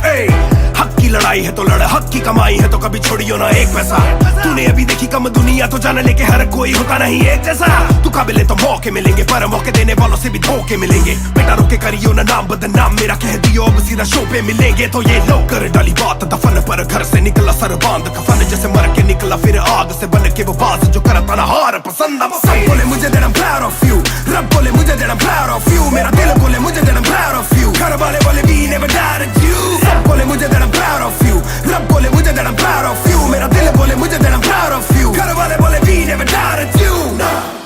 Speaker 1: हक की लड़ाई है तो लड़, हक की कमाई है तो कभी छोड़ियो ना एक पैसा। तूने अभी देखी कम दुनिया, तो जान लेके हर कोई होता नहीं एक जैसा। तू काबिल तो मौके मिलेंगे, पर मौके देने वालों से भी धोखे मिलेंगे। बेटा रोके करियो ना नाम बदनाम, मेरा कह दियो अब सीधा शो पे मिलेंगे। तो ये लो कर डाली बात दफन पर, घर से निकला सर बांध कफन, जैसे मर के निकला फिर आग से बन के वो बाज जो करता ना हार पसंद। सब बोले मुझे that I'm proud of you, रब बोले मुझे that I'm proud of you, मेरा दिल बोले मुझे that I'm proud of you, घर वाले बोले we never doubted you। सब बोले मुझे that I'm proud of you, रब बोले मुझे that I'm proud of you, मेरा दिल बोले मुझे that I'm proud of you, घर वाले बोले we never doubted you।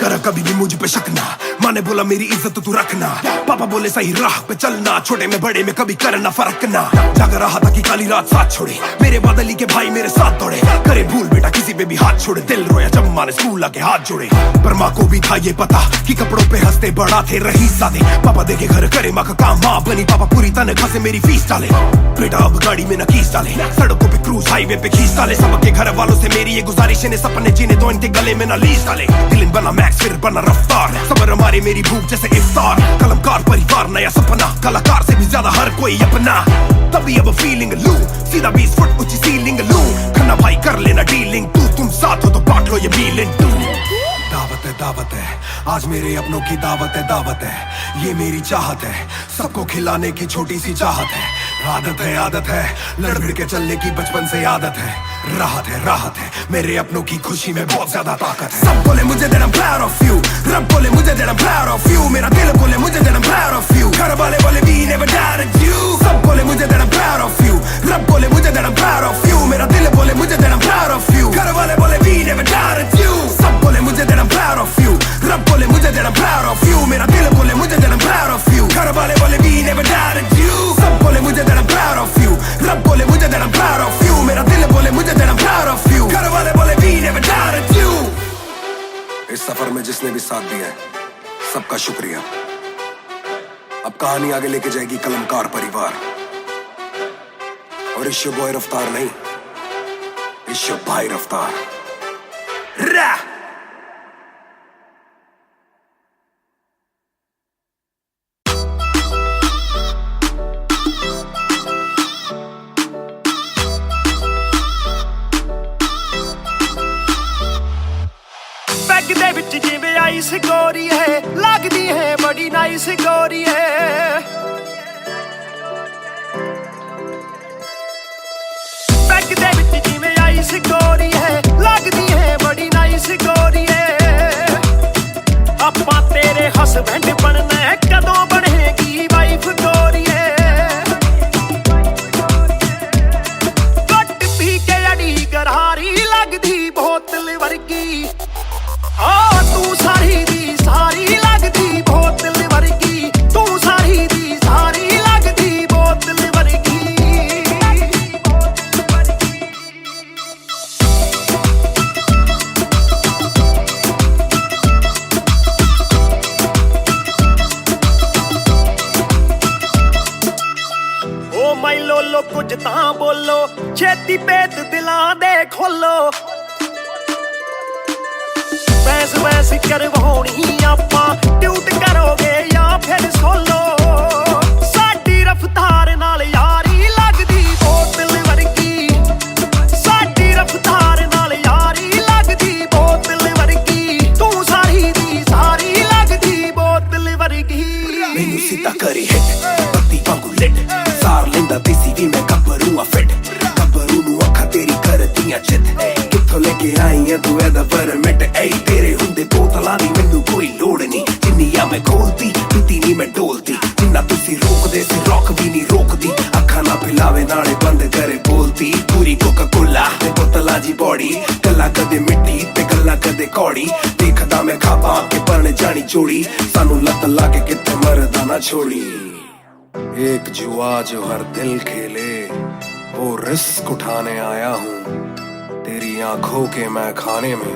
Speaker 1: कर कभी भी मुझ पे शक ना, माँ ने बोला मेरी इज्जत तू रखना, पापा बोले सही राह पे चलना, छोटे में बड़े में कभी करना फर्क ना। जाग रहा था कि काली रात साथ छोड़े, मेरे बादली के भाई मेरे साथ दौड़े। करे भूल बेटा किसी पे भी हाथ छोड़े, दिल रोया जब माँ ने स्कूल आके हाथ जोड़े। पर माँ को भी था ये पता कि कपड़ों पे हंसते बड़ा थे रईस सादे। पापा देखे घर करे माँ का काम, माँ बनी पापा पूरी तनख्वाह से मेरी फीस डाले। बेटा अब गाड़ी में न कीस डाले, सड़कों पे क्रूज हाईवे पे खींच डाले। सबके घर वालों से मेरी ये गुजारिश है, सपने जीने दो इनके गले में न लीस डाले। दिल बना मैक्स फिर बना रफ्तार, सबर हमारे मेरी भूख जैसे इफ्तार। कलमकार परिवार नया सपना, कलाकार से भी ज्यादा हर कोई अपना। तभी अब फीलिंग लू, सीधा 20 फुट ऊंची सीलिंग लू। खन्ना भाई कर लेना डीलिंग, तुम साथ हो तो बांट लो ये बीलिंग तू। दावत है आज मेरे अपनों की दावत है, ये मेरी चाहत है, सबको खिलाने की छोटी सी चाहत है। आदत है लड़ भिड़ के चलने की बचपन से आदत है। राहत है मेरे अपनों की खुशी में बहुत ज्यादा ताकत है। सब बोले मुझे that I'm proud of you, रब बोले मुझे that I'm proud of you, मेरा दिल बोले मुझे that I'm proud of you, घर वाले बोले we never doubted you। सब बोले मुझे that I'm proud of you, सफर में जिसने भी साथ दिया है सबका शुक्रिया। अब कहानी आगे लेके जाएगी कलमकार परिवार, और इश्यो बॉय रफ्तार नहीं, इश्यो भाई रफ्तार।
Speaker 3: बैग दे विच जिवें आइस गोरी है, लगदी है बड़ी नाइस गोरी है। बैग दे विच जिवें आइस गोरी है, लगदी है बड़ी नाइस गोरी है। आपां तेरे हसबैंड बनना है, कदों बनेगी वाइफ गोरी है। घट पी के अड़ी गरारी लगदी बोतल वर्गी, तू सारी दी सारी लगदी बोतल वर्गी, तू सारी दी सारी लगदी बोतल वर्गी। ओ माई लोलो कुछ तां बोलो, छेती पेत दिलां दे खोलो। बहस बहस करवाउणी आपां, ट्यूट करोगे या फिर सोलो। साडी रफ्तार नाल यारी लगदी बोतल वर्गी, साडी रफ्तार नाल यारी लगदी बोतल वर्गी, तू सारी दी सारी लगदी बोतल वर्गी।
Speaker 1: मैनू सीधा करी हिट पत्ती वांगू लिट, सार लेंदा देसी भी मैं गब्बरू आ फिट। गब्बरू नू अखा तेरी करदियां चित, कित्थों लेके आई है तू एदा परमिट। ऐ तेरे हुंदे बोतलां दी मैनू कोई लोड़ नहीं, जिन्नियां मैं खोलती पीती नहीं मैं डोलती। जिन्ना तुसी रोकदे सी रॉक भी नहीं रोकदी, अखा ना पिलावे नाले बंद करे बोलती। पूरी कोका कोला ते बोतलां जी बॉडी, गल्ला कदे मिट्टी ते गल्ला कदे कौड़ी। देखदा मैं खाबा के बन जानी जोड़ी, सानू लत लाके कित्थे मरदा ना छोड़ी। एक जुआ जो हर दिल खेले, वो रिस्क उठाने आया हूँ। तेरी आंखों के मैं खाने में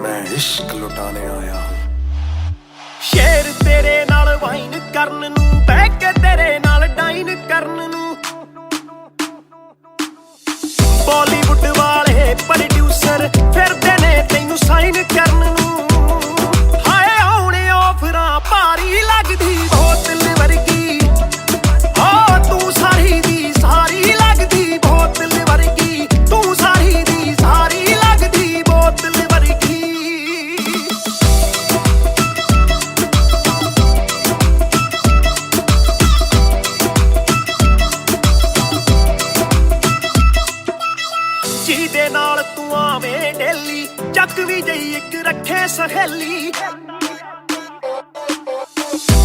Speaker 1: मैं इश्क लुटाने आया हूँ।
Speaker 3: शेर तेरे नाल वाइन करन नू, बह के तेरे नाल डाइन करन नू। बॉलीवुड वाले प्रोड्यूसर फिरदे ने तैनू साइन करन नू। हाय आउणे ऑफरां भारी लगदी बोतल वर्गी, तू सारी दी सारी लगदी बोतल वर्गी, तू सारी दी सारी लगदी बोतल वर्गी। ਜਿਹਦੇ ਨਾਲ ਤੂੰ ਆਵੇਂ ਡੇਲੀ, ਚੱਕ ਵੀ ਜਈ ਇੱਕ ਰੱਖੇ ਸਹੇਲੀ।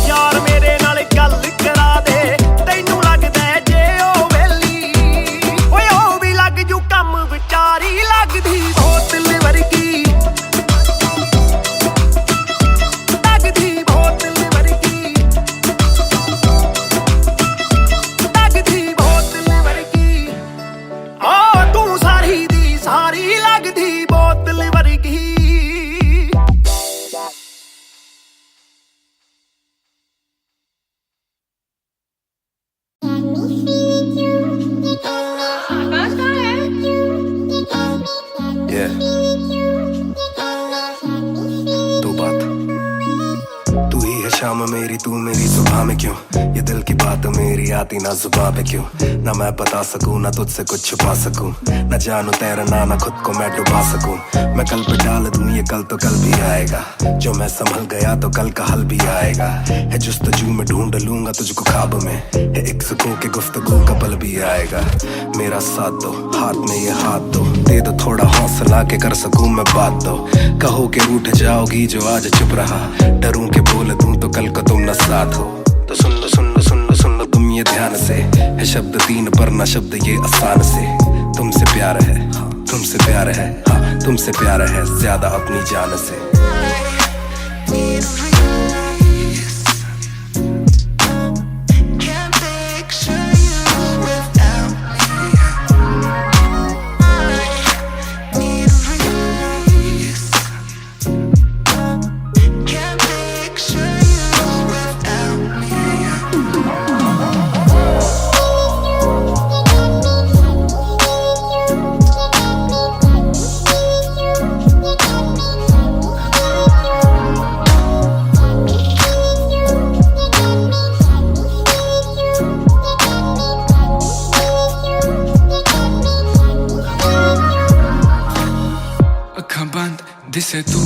Speaker 3: ਯਾਰ ਮੇਰੇ ਨਾਲ ਗੱਲ ਕਰਾ ਦੇ, ਤੈਨੂੰ ਲੱਗਦਾ ਜੇ ਉਹ ਵੇਲੀ। ਓਏ ਉਹ ਵੀ ਲੱਗ ਜੂ ਕੰਮ ਵਿਚਾਰੀ ਲੱਗਦੀ ਬੋਤਲ ਵਰਗੀ, ਲੱਗਦੀ ਬੋਤਲ ਵਰਗੀ, ਲੱਗਦੀ ਬੋਤਲ ਵਰਗੀ। ਤੂੰ ਸਾਰੀ ਦੀ ਸਾਰੀ ਲੱਗਦੀ ਬੋਤਲ ਵਰਗੀ।
Speaker 1: Yeah. दो बात, तू ही है शाम मेरी, तू मेरी सुबह में क्यों? ये दिल की बात मेरी आती ना जुबां पे क्यों? ना मैं बता सकूं ना तुझसे कुछ छुपा सकूं, ना जानू तैरना ना खुद को मैं डुबा सकूं। मैं कल पे डाल दूं ये कल तो कल भी आएगा, जो मैं संभल गया तो कल का हल भी आएगा। है जुस्तजू में ढूंढ लूंगा तुझको ख्वाब में, है एक सुकून के गुफ्तगू का पल भी आएगा। मेरा साथ दो, हाथ में ये हाथ दो, दे दो थोड़ा हौसला के कर सकूं मैं बात दो। कहो के रूठ जाओगी जो आज चुप रहा, डरूं के बोल दूं तो कल को तुम न साथ हो। तो सुन लो सुन लो सुन लो सुन लो तुम ये ध्यान से, है शब्द तीन पर ना शब्द ये आसान से। तुमसे प्यार है, तुमसे प्यार है, हाँ तुमसे प्यार है ज्यादा अपनी जान से।
Speaker 5: जिसे तू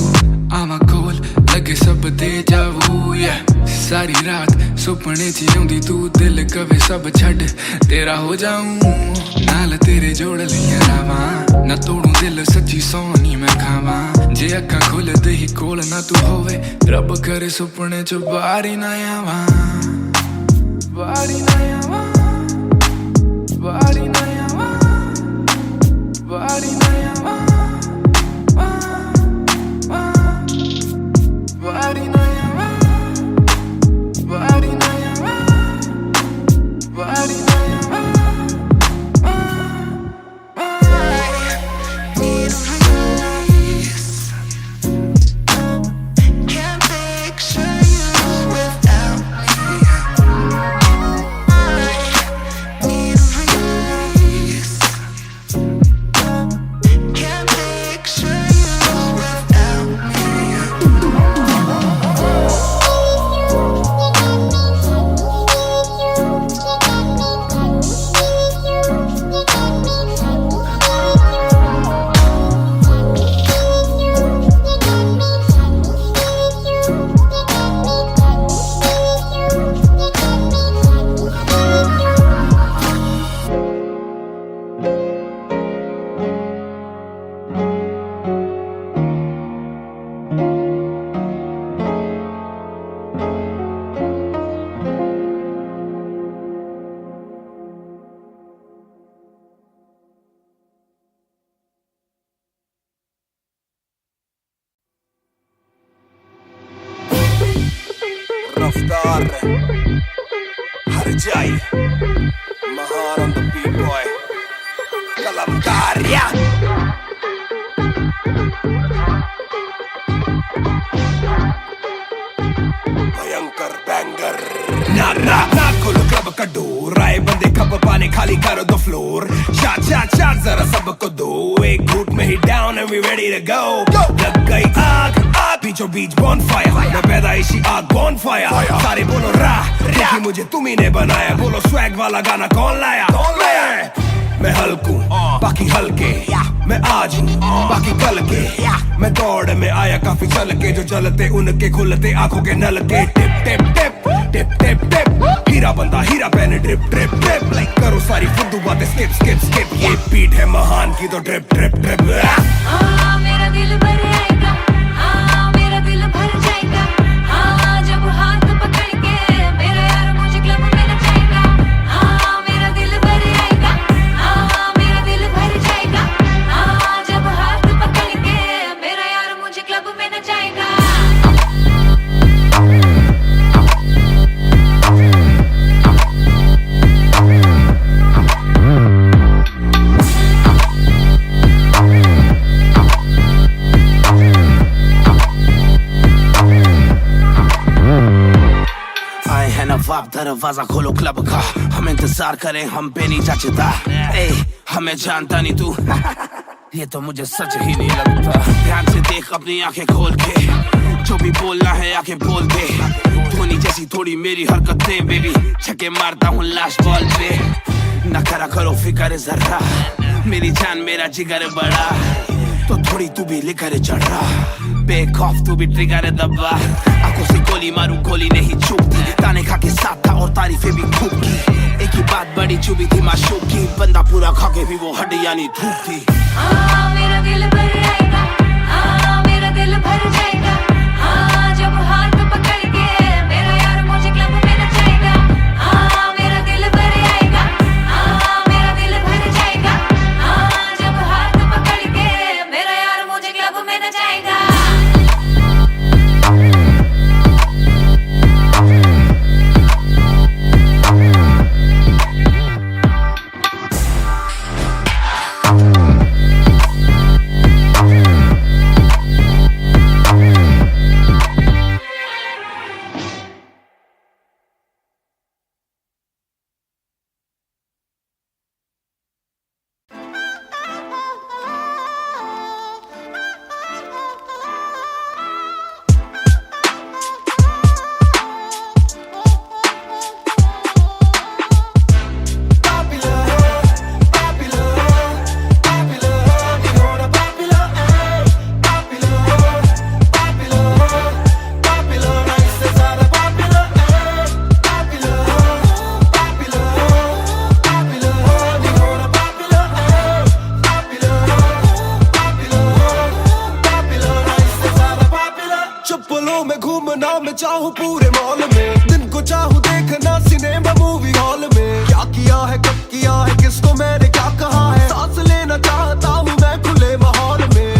Speaker 5: आवा कोल लगे सब दे जावू सारी रात सुपने च आउंदी तू दिल कवे सब छड़ तेरा हो जाऊं नाल तेरे जोड़ लिया रावा ना तोड़ू दिल सच्ची सोनी मैं खावा जे अक्खां खुल दे ही कोल ना तू होवे रब करे सुपने च बारी ना आवा बारी ना आवा बारी ना आवा बारी ना आवा बारी ना आवा बारी ना आवा बारी ना आवा
Speaker 4: Can't picture you without me. Need a release. Can't picture you without me.
Speaker 1: रफ्तार हर जाई महान on the beat boy कलमकार या भयंकर बैंगर ना ना ना खोलो क्लब का डोर आए बंदे कप पाने खाली करो दो फ्लोर शाट शाट शाट जरा सबको दो एक घूट में ही down and we ready to go लग गई आग आग बीचों बीच bonfire मैं पैदाइशी आग bonfire सारे बोलो रा क्योंकि मुझे तुम्ही ने बनाया बोलो स्वैग वाला गाना कौन लाया मैं हल्कू बाकी हल्के मैं आज हूँ बाकी कल के मैं दौड़ में आया काफी चल के जो चलते उनके खुलते आंखों के नल के टिप टिप टिप टिप टिप टिप हीरा बंदा हीरा पहने ड्रिप ड्रिप ड्रिप लाइक करो सारी फुद्दू बातें स्किप स्किप स्किप ये बीट है महान की तो ड्रिप ड्रिप ड्रिप
Speaker 6: मेरा दिल भर आएगा मेरा दिल भर जाएगा जब हाथ पकड़ के मेरा यार मुझे क्लब में नचाएगा मेरा दिल भर आएगा मेरा दिल भर जाएगा जब हाथ पकड़ के मेरा यार मुझे क्लब में नचाएगा
Speaker 7: नवाब दरवाजा खोलो क्लब का हम इंतजार करें हम पे नहीं जचता हमें जानता नहीं तू ये तो मुझे सच ही नहीं लगता ध्यान से देख अपनी आंखें खोल के जो भी बोलना है आके बोल दे धोनी जैसी थोड़ी मेरी हरकतें बेबी छक्के मारता हूँ लास्ट बॉल पे न करा करो फिक्र जरा मेरी जान मेरा जिगर बड़ा तो थोड़ी तू भी लेकर चढ़ रहा बेक ऑफ तू भी ट्रिगर दबा आंखों से गोली मारू गोली नहीं चूकती ताने खा के साथ था और तारीफें भी खूब की एक ही बात बड़ी चुभी थी माशूक की बंदा पूरा खा के भी वो हड्डियां नहीं थूकती
Speaker 6: मेरा दिल भर आएगा मेरा दिल भर जाएगा जब हाथ पकड़ के मेरा यार मुझे क्लब में नचाएगा मेरा दिल भर आएगा मेरा दिल भर जाएगा जब हाथ पकड़ के मेरा यार मुझे क्लब में नचाएगा
Speaker 1: बादलों में घूमना मैं चाहूँ पूरे मॉल में, दिन को चाहूँ देखना सिनेमा मूवी हॉल में। क्या किया है कब किया है किसको मैंने क्या कहा है, सांस लेना चाहता हूँ मैं खुले माहौल में।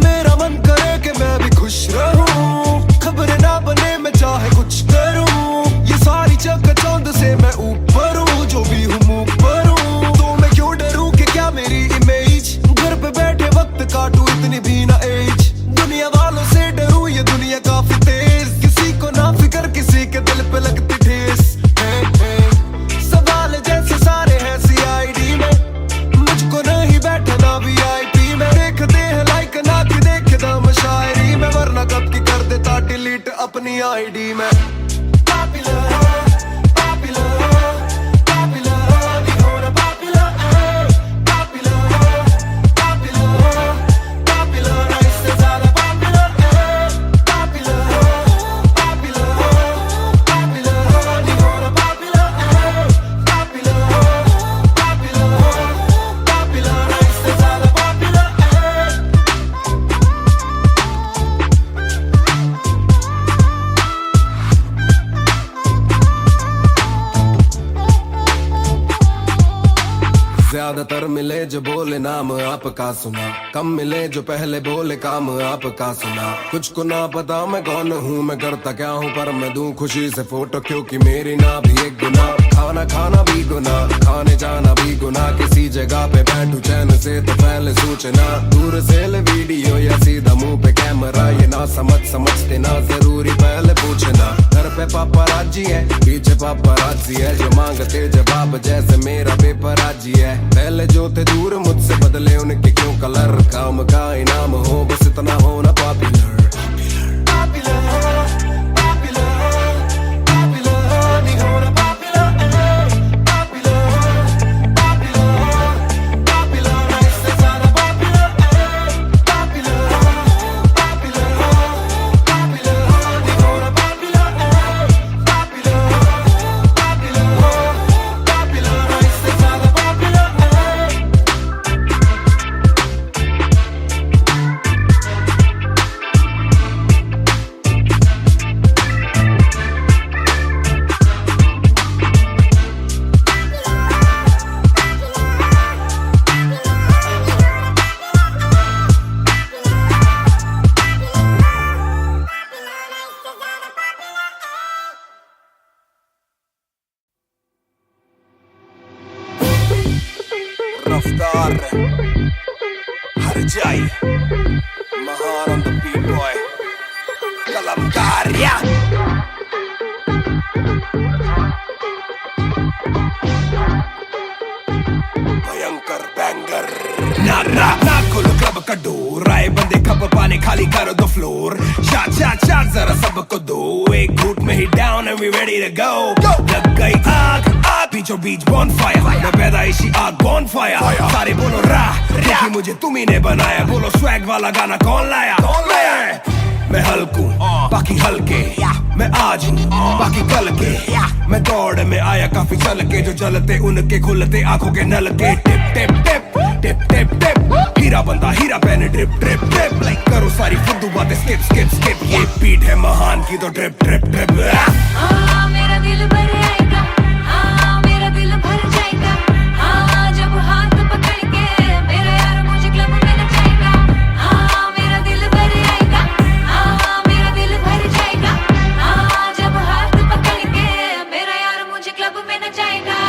Speaker 1: मेरा मन करे कि मैं भी खुश रहूं, खबरें ना बने मैं चाहे कुछ करूं। ये सारी चकाचौंध से मैं ऊपर हूँ, जो भी हूँ मुँह पर हूँ। तो मैं क्यों डरूं कि क्या मेरी इमेज, घर पे बैठे वक्त काटूं इतनी भी ना एज। दुनिया वालों से डरूं ये दुनिया काफी तेज, किसी को ना फिकर किसी के दिल पे लगती ठेस। सवाल जैसे सारे हैं CID में, मुझको नहीं बैठना VIP में। देखते हैं लाइक ना कि देखे दम शायरी में, वरना कब की कर देता डिलीट अपनी ID में। ज्यादातर मिले जो बोले नाम आपका सुना, कम मिले जो पहले बोले काम आपका सुना। कुछ को ना पता मैं कौन हूँ, मैं करता क्या हूँ, पर मैं दूं खुशी से फोटो क्योंकि मेरी ना भी एक गुना। खाना खाना भी गुना, खाने जाना भी गुना, किसी जगह पे बैठू चैन से तो पहले सूचना। दूर से ले वीडियो या सीधा मुंह पे कैमरा, ये ना समझते ना जरूरी पहले पूछना। घर पे पापराजी है पीछे पापराजी है, जो मांगते जवाब जैसे मेरा पेपराजी है। पहले जो थे दूर मुझसे बदले उनके क्यों कलर, काम का इनाम हो बस इतना होना पॉपुलर। रफ्तार हर जाई महान on the beat boy कलमकार या भयंकर बैंगर ना खोलो क्लब का डोर, आए बंदे खबर पाने खाली करो दो फ्लोर। शाट जरा सबको दो, एक घूट में ही down and we ready to go. लग गई आग बीचों बीच बॉनफायर, मैं पैदाइशी आग बॉनफायर। सारे बोलो क्योंकि मुझे तुम्ही ने बनाया, बोलो स्वैग वाला गाना कौन लाया। मैं हल्कू बाकी हल्के, मैं आज हूँ बाकी कल के। मैं दौड़ में आया काफी चल के, जो चलते उनके खुलते आंखों के नल के। टिप टिप टिप टिप टिप टिप, हीरा बंदा हीरा पहने ड्रिप ड्रिप ड्रिप। लाइक करो सारी फुद्दू बातें स्किप स्किप स्किप, ये बीट है महान की तो ड्रिप ड्रिप ड्रिप।
Speaker 6: मेरा दिल भर आएगा, मेरा दिल भर जाएगा, जब हाथ पकड़ के मेरा यार मुझे क्लब में नचाएगा। मेरा दिल भर आएगा, मेरा दिल भर जाएगा, जब हाथ पकड़ के मेरा यार मुझे क्लब में नचाएगा।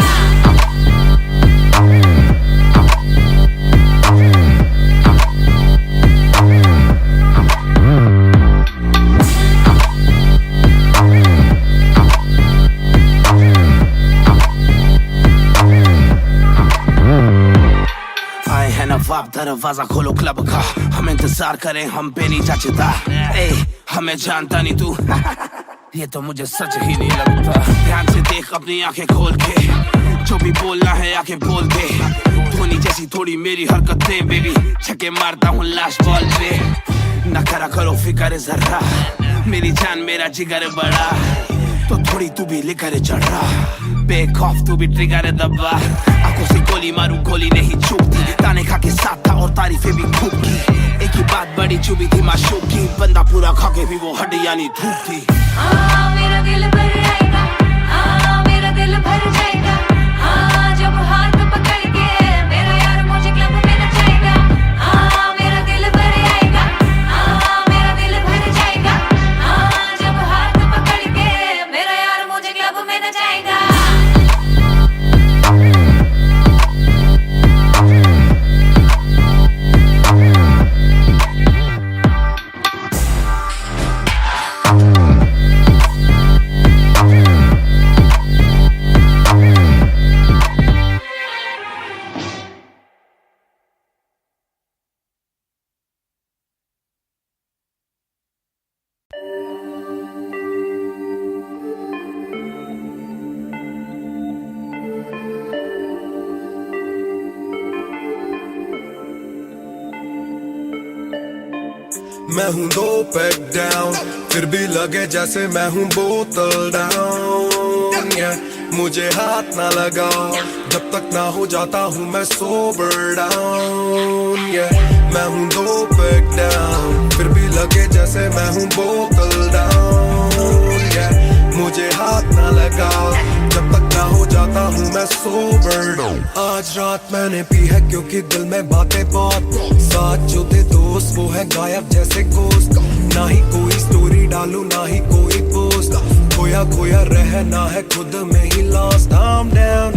Speaker 7: नवाब दरवाजा खोलो क्लब का, हम इंतजार करें हम पे नहीं जचता। हमें जानता नहीं तू ये तो मुझे सच ही नहीं लगता। ध्यान से देख अपनी आंखें खोल के, जो भी बोलना है आके बोल दे। धोनी जैसी थोड़ी मेरी हरकतें बेबी, छक्के मारता हूँ लास्ट बॉल पे। न करा करो फिक्र जरा, मेरी जान मेरा जिगर बड़ा, तो थोड़ी तू भी लेकर चढ़ रहा। बेखौफ तू भी ट्रिगर दबा आंखों से गोली मारू गोली नहीं चुभती ताने खा के साथ था और तारीफें भी खूब की एक ही बात बड़ी चुभी थी माशूक की बंदा पूरा खा के भी वो हड्डियां नहीं धूप थी
Speaker 6: मेरा दिल भर जाएगा मेरा दिल भर जाएगा जब हाथ पकड़ के मेरा यार मुझे क्लब में नचाएगा मेरा दिल भर जाएगा मेरा दिल भर जाएगा जब हाथ पकड़ के मेरा यार मुझे क्लब में नचाएगा
Speaker 1: मैं हूँ 2 पैक डाउन फिर भी लगे जैसे मैं हूँ बोतल डाउन मुझे हाथ ना लगाओ जब तक ना हो जाता हूँ मैं सोबर डाउन मैं हूँ 2 पैक डाउन फिर भी लगे जैसे मैं हूँ बोतल डाउन मुझे हाथ ना लगाओ जब तक ना हो जाता हूँ मैं सोबर डाउन आज रात मैंने पी है क्योंकि दिल में बातें बहुत साथ जो थे दोस्त वो है गायब जैसे गोश्त ना ही कोई स्टोरी डालू ना ही कोई पोस्ट खोया खोया रहना है खुद में ही लॉस्ट I'm down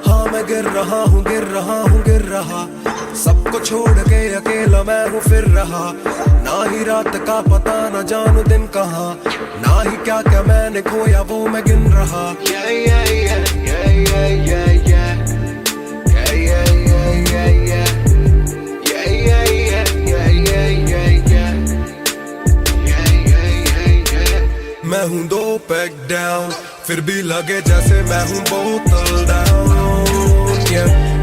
Speaker 1: हाँ मैं गिर रहा हूँ गिर रहा सबको छोड़ के अकेला मैं हूँ फिर रहा ना ही रात का पता ना जानू दिन कहाँ ना ही क्या क्या मैंने खोया वो मैं गिन रहा मैं हूँ 2 पैक डाउन फिर भी लगे जैसे मैं हूँ बोतल डाउन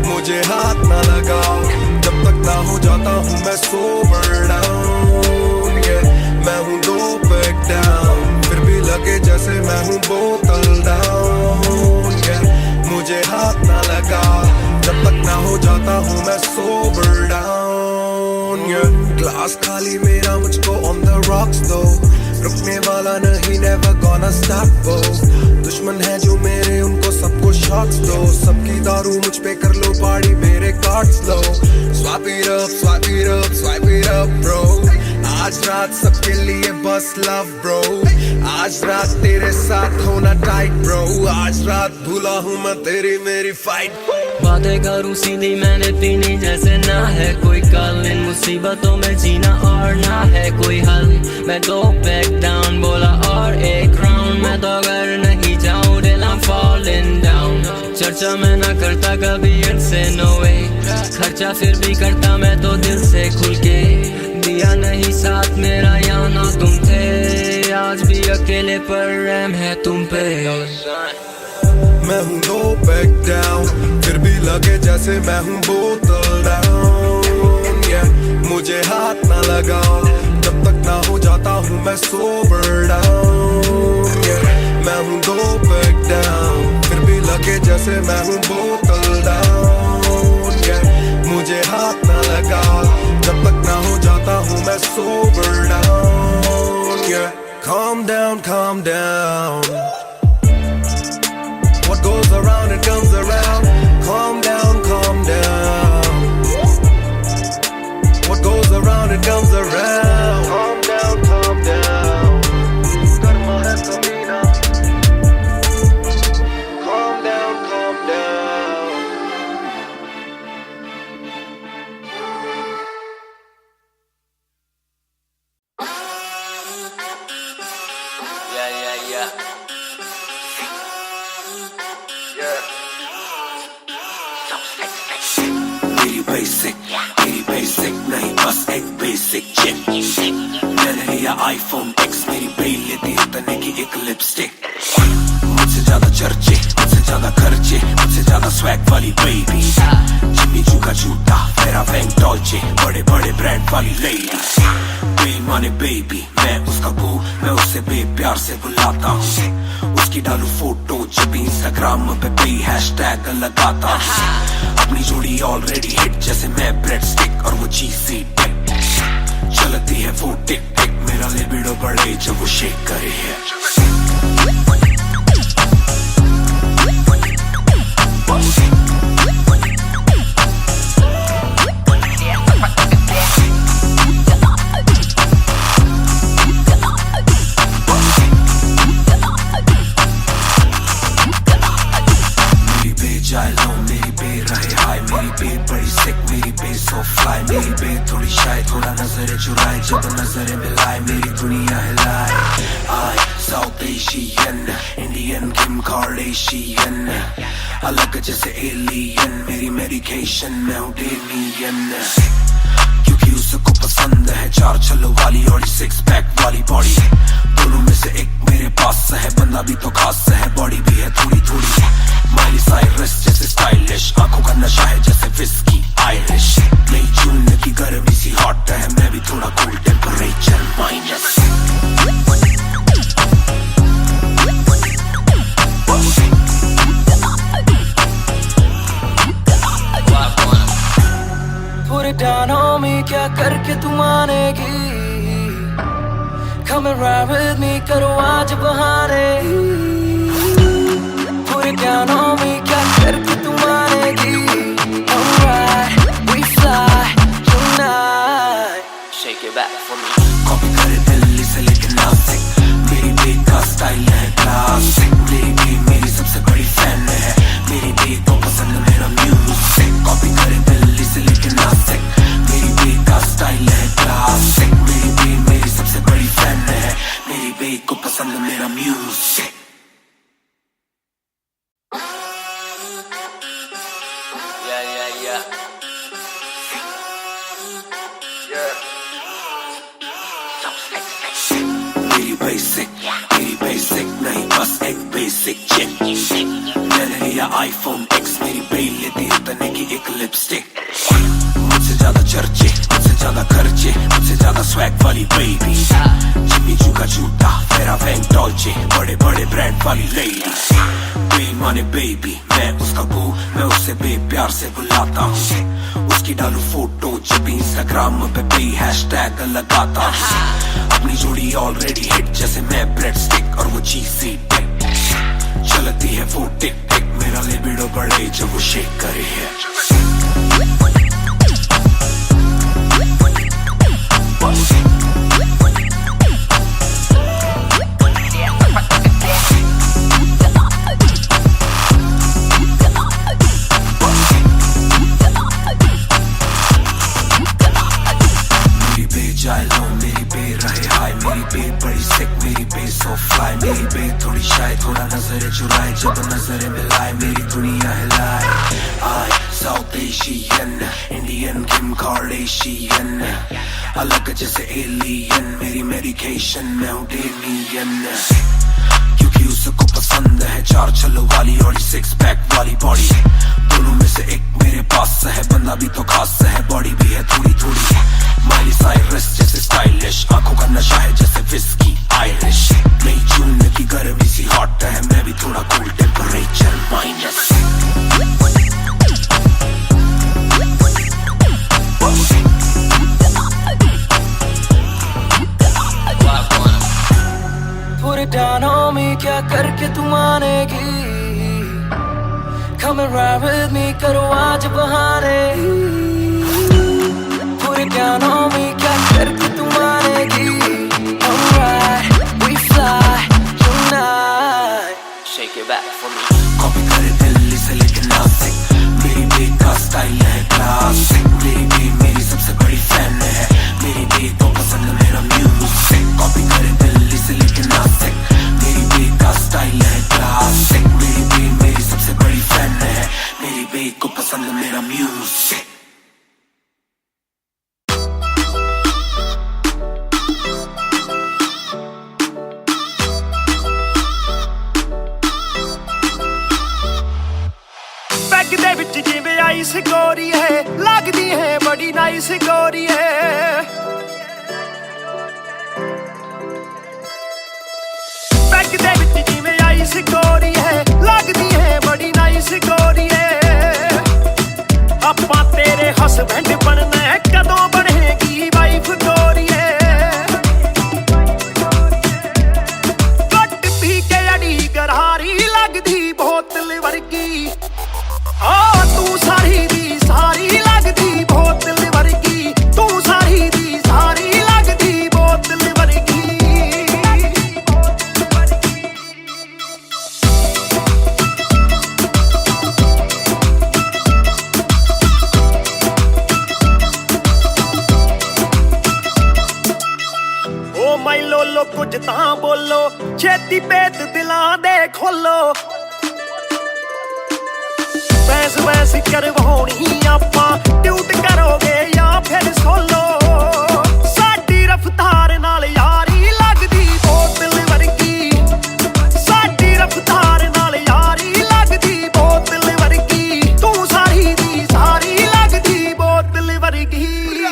Speaker 1: मुझे हाथ ना लगाओ जब तक ना हो जाता हूँ मैं सोबर डाउन मैं हूँ 2 पैक डाउन फिर भी लगे जैसे मैं हूँ बोतल डाउन मुझे हाथ ना लगाओ जब तक ना हो जाता हूँ मैं सोबर डाउन ग्लास खाली मेरा मुझको ऑन द रॉक्स दो रुकने वाला नहीं never gonna stop वो दुश्मन है जो मेरे उनको सबको शॉट्स दो सबकी दारू मुझ पे कर लो पार्टी मेरे cards low swipe it up bro आज रात सबके लिए बस लव ब्रो आज रात तेरे साथ होना टाइट ब्रो आज रात भूला हूँ मैं तेरी मेरी फाइट
Speaker 8: बातें करूँ सीधी मैंने पीनी जैसे ना है कोई कल इन मुसीबतों में जीना और ना है कोई हल मैं 2 पैक डाउन बोला और एक राउंड मैं तो अगर नहीं जाऊँ दिल I'm falling down चर्चा मैं ना करता कभी इनसे no way खर्चा फिर भी करता मैं तो दिल से खुल के दिया नहीं साथ मेरा यहाँ ना तुम थे आज भी अकेले पर रहम है तुम पे
Speaker 1: मैं हूँ 2 पैक डाउन फिर भी लगे जैसे मैं हूँ बोतल डाउन मुझे हाथ ना लगाओ जब तक ना हो जाता हूँ मैं सोबर डाउन मैं हूँ 2 पैक डाउन फिर भी लगे जैसे मैं हूँ बोतल डाउन मुझे हाथ ना लगाओ जब तक ना हो जाता हूँ मैं sober down calm down What goes around it comes around calm down What goes around it comes around calm down Karma hai kabhi na calm down
Speaker 7: मेरी basic नहीं बस एक basic chick मैंने लिया iPhone X मेरी bell लेती है तने की एक लिपस्टिक मुझसे ज्यादा चर्चे मुझसे ज्यादा खर्चे मुझसे ज्यादा स्वैग वाली बेबी जिम्मी चू का जूता फेरा वैंग डॉल्चे बड़े बड़े ब्रांड वाली लेडी
Speaker 1: बेमाने बेबी मैं उसका बू, मैं उसे बेप्यार से बुलाता हूँ। उसकी डालू फोटो जब इंस्टाग्राम पे पे हैशटैग लगाता हूँ। अपनी जोड़ी ऑलरेडी हिट जैसे मैं ब्रेड स्टिक और वो चीज़ी टिक। चलती है वो टिक टिक, मेरा लिबिडो बढ़े जब वो शेक करे है। मेरी बे रहे हाय, मेरी बे बड़ी सिक, मेरी बे सो फ्लाई, मेरी बे थोड़ी शाय, थोड़ा नजरें चुराए जब नजरें मिलाए मेरी दुनिया हिलाए। आई साउथ एशियन इंडियन किम कार्डेशियन, अलग जैसे एलियन, मेरी मेडिकेशन मैं हूँ डेलियन। क्योंकि उसको पसंद है चार छल्लों वाली और सिक्स पैक वाली बॉडी। दोनों में से एक मेरे पास है, बंदा भी तो खास है, बॉडी भी है थोड़ी थोड़ी। माइली साइरस जैसे स्टाइलिश, आंखों का नशा है जैसे विस्की आयरिश। नई जून की गर्मी सी हॉट है, मैं भी थोड़ा cool temperature minus.
Speaker 8: Put it down on me, क्या करके तू मानेगी? Come and ride with me, करो आज बहाने। Put it down on me, क्या करके तू मानेगी? Alright, we fly tonight. Shake it back for me.
Speaker 1: Copy करे दिल्ली से लेके नासिक, मेरी बेट का स्टाइल है क्लासिक। मेरी बेट मेरी सबसे बड़ी फैन है, मेरी बेट को पसंद मेरा म्यूजिक। कॉपी करे दिल्ली से लेके नासिक, मेरी बेट का स्टाइल है क्लासिक। मेरी बेट मेरी सबसे बड़ी फैन है, मेरी बेट को पसंद मेरा म्यूजिक। मेरी बेसिक नहीं बस एक बेसिक चिक। मैंने लिया आईफोन X, मेरी बेल लेती उतरने की एक लिपस्टिक। मुझसे ज्यादा चर्चे, मुझसे ज्यादा खर्चे, मुझसे ज्यादा स्वैग वाली बेबी। जिम्मी चू का जूता, मेरा वैन डॉल्चे, बड़े बड़े ब्रांड वाली लेडी। बेमाने बेबी मैं उसका बू, मैं उसे बेप्यार से बुलाता हूँ। उसकी डालू फोटो जब इंस्टाग्राम पे पे हैशटैग लगाता हूँ। अपनी जोड़ी ऑलरेडी हिट जैसे मैं ब्रेड स्टिक और वो चीज़ी टिक। चलती है वो टिक टिक, मेरा लिबिडो बढ़े जब वो शेक करे है। मेरी बे रहे हाय, मेरी बे बड़ी सिक, मेरी बे सो फ्लाई, मेरी बे थोड़ी शाय, थोड़ा नजरें चुराए जब नजरें मिलाए मेरी दुनिया हिलाए। आई साउथ एशियन इंडियन किम कार्डेशियन, अलग जैसे एलियन, मेरी मेडिकेशन मैं हूँ डेलियन। क्योंकि उसको पसंद है चार छल्लों वाली और सिक्स पैक वाली बॉडी। दोनों में से एक मेरे पास है, बंदा भी तो खास है, बॉडी भी है थोड़ी थोड़ी। माइली साइरस जैसे स्टाइलिश, आंखों का नशा है जैसे विस्की आयरिश। नई जून की गर्मी सी हॉट है, मैं भी थोड़ा cool temperature minus.
Speaker 8: Put it down on me, क्या करके तू मानेगी? Come and ride with me, करो आज बहाने। Put it down on me, क्या करके तू मानेगी? Alright, we fly tonight. Shake it back for me.
Speaker 1: Copy करे दिल्ली से लेके नासिक, मेरी बेट का स्टाइल है क्लासिक। मेरी बेट मेरी सबसे बड़ी फैन है, मेरी बेट को पसंद मेरा म्यूजिक। कॉपी करे दिल्ली से लेके नासिक, मेरी बेट का स्टाइल है क्लासिक। मेरी बेट मेरी सबसे बड़ी फैन है, मेरी बेट को पसंद मेरा म्यूजिक।
Speaker 3: ਦੇ ਵਿੱਚ ਜਿਵੇਂ ਆਈਸ ਗੋਰੀ ਹੈ, ਲੱਗਦੀ ਹੈ ਬੜੀ ਨਾਈਸ ਗੋਰੀ ਹੈ। गोरिए ਆਪਾਂ तेरे हसबैंड बनना है कदों बनेगी वाइफ गोरिए घट पी के अड़ी गरारी लगदी बोतल वर्गी तू सारी दी सारी लगदी बोतल वर्गी तू सारी दी सारी लगदी बोतल वर्गी ओ माई लोलो कुछ तां बोलो छेती पेत दिलां दे खोलो बहस बहस करवाउणी आपां ट्यूट करोगे या फिर सोलो साडी रफ्तार नाल यारी लगदी बोतल वर्गी साडी रफ्तार नाल यारी लगदी बोतल वर्गी तू सारी दी सारी लगदी बोतल वर्गी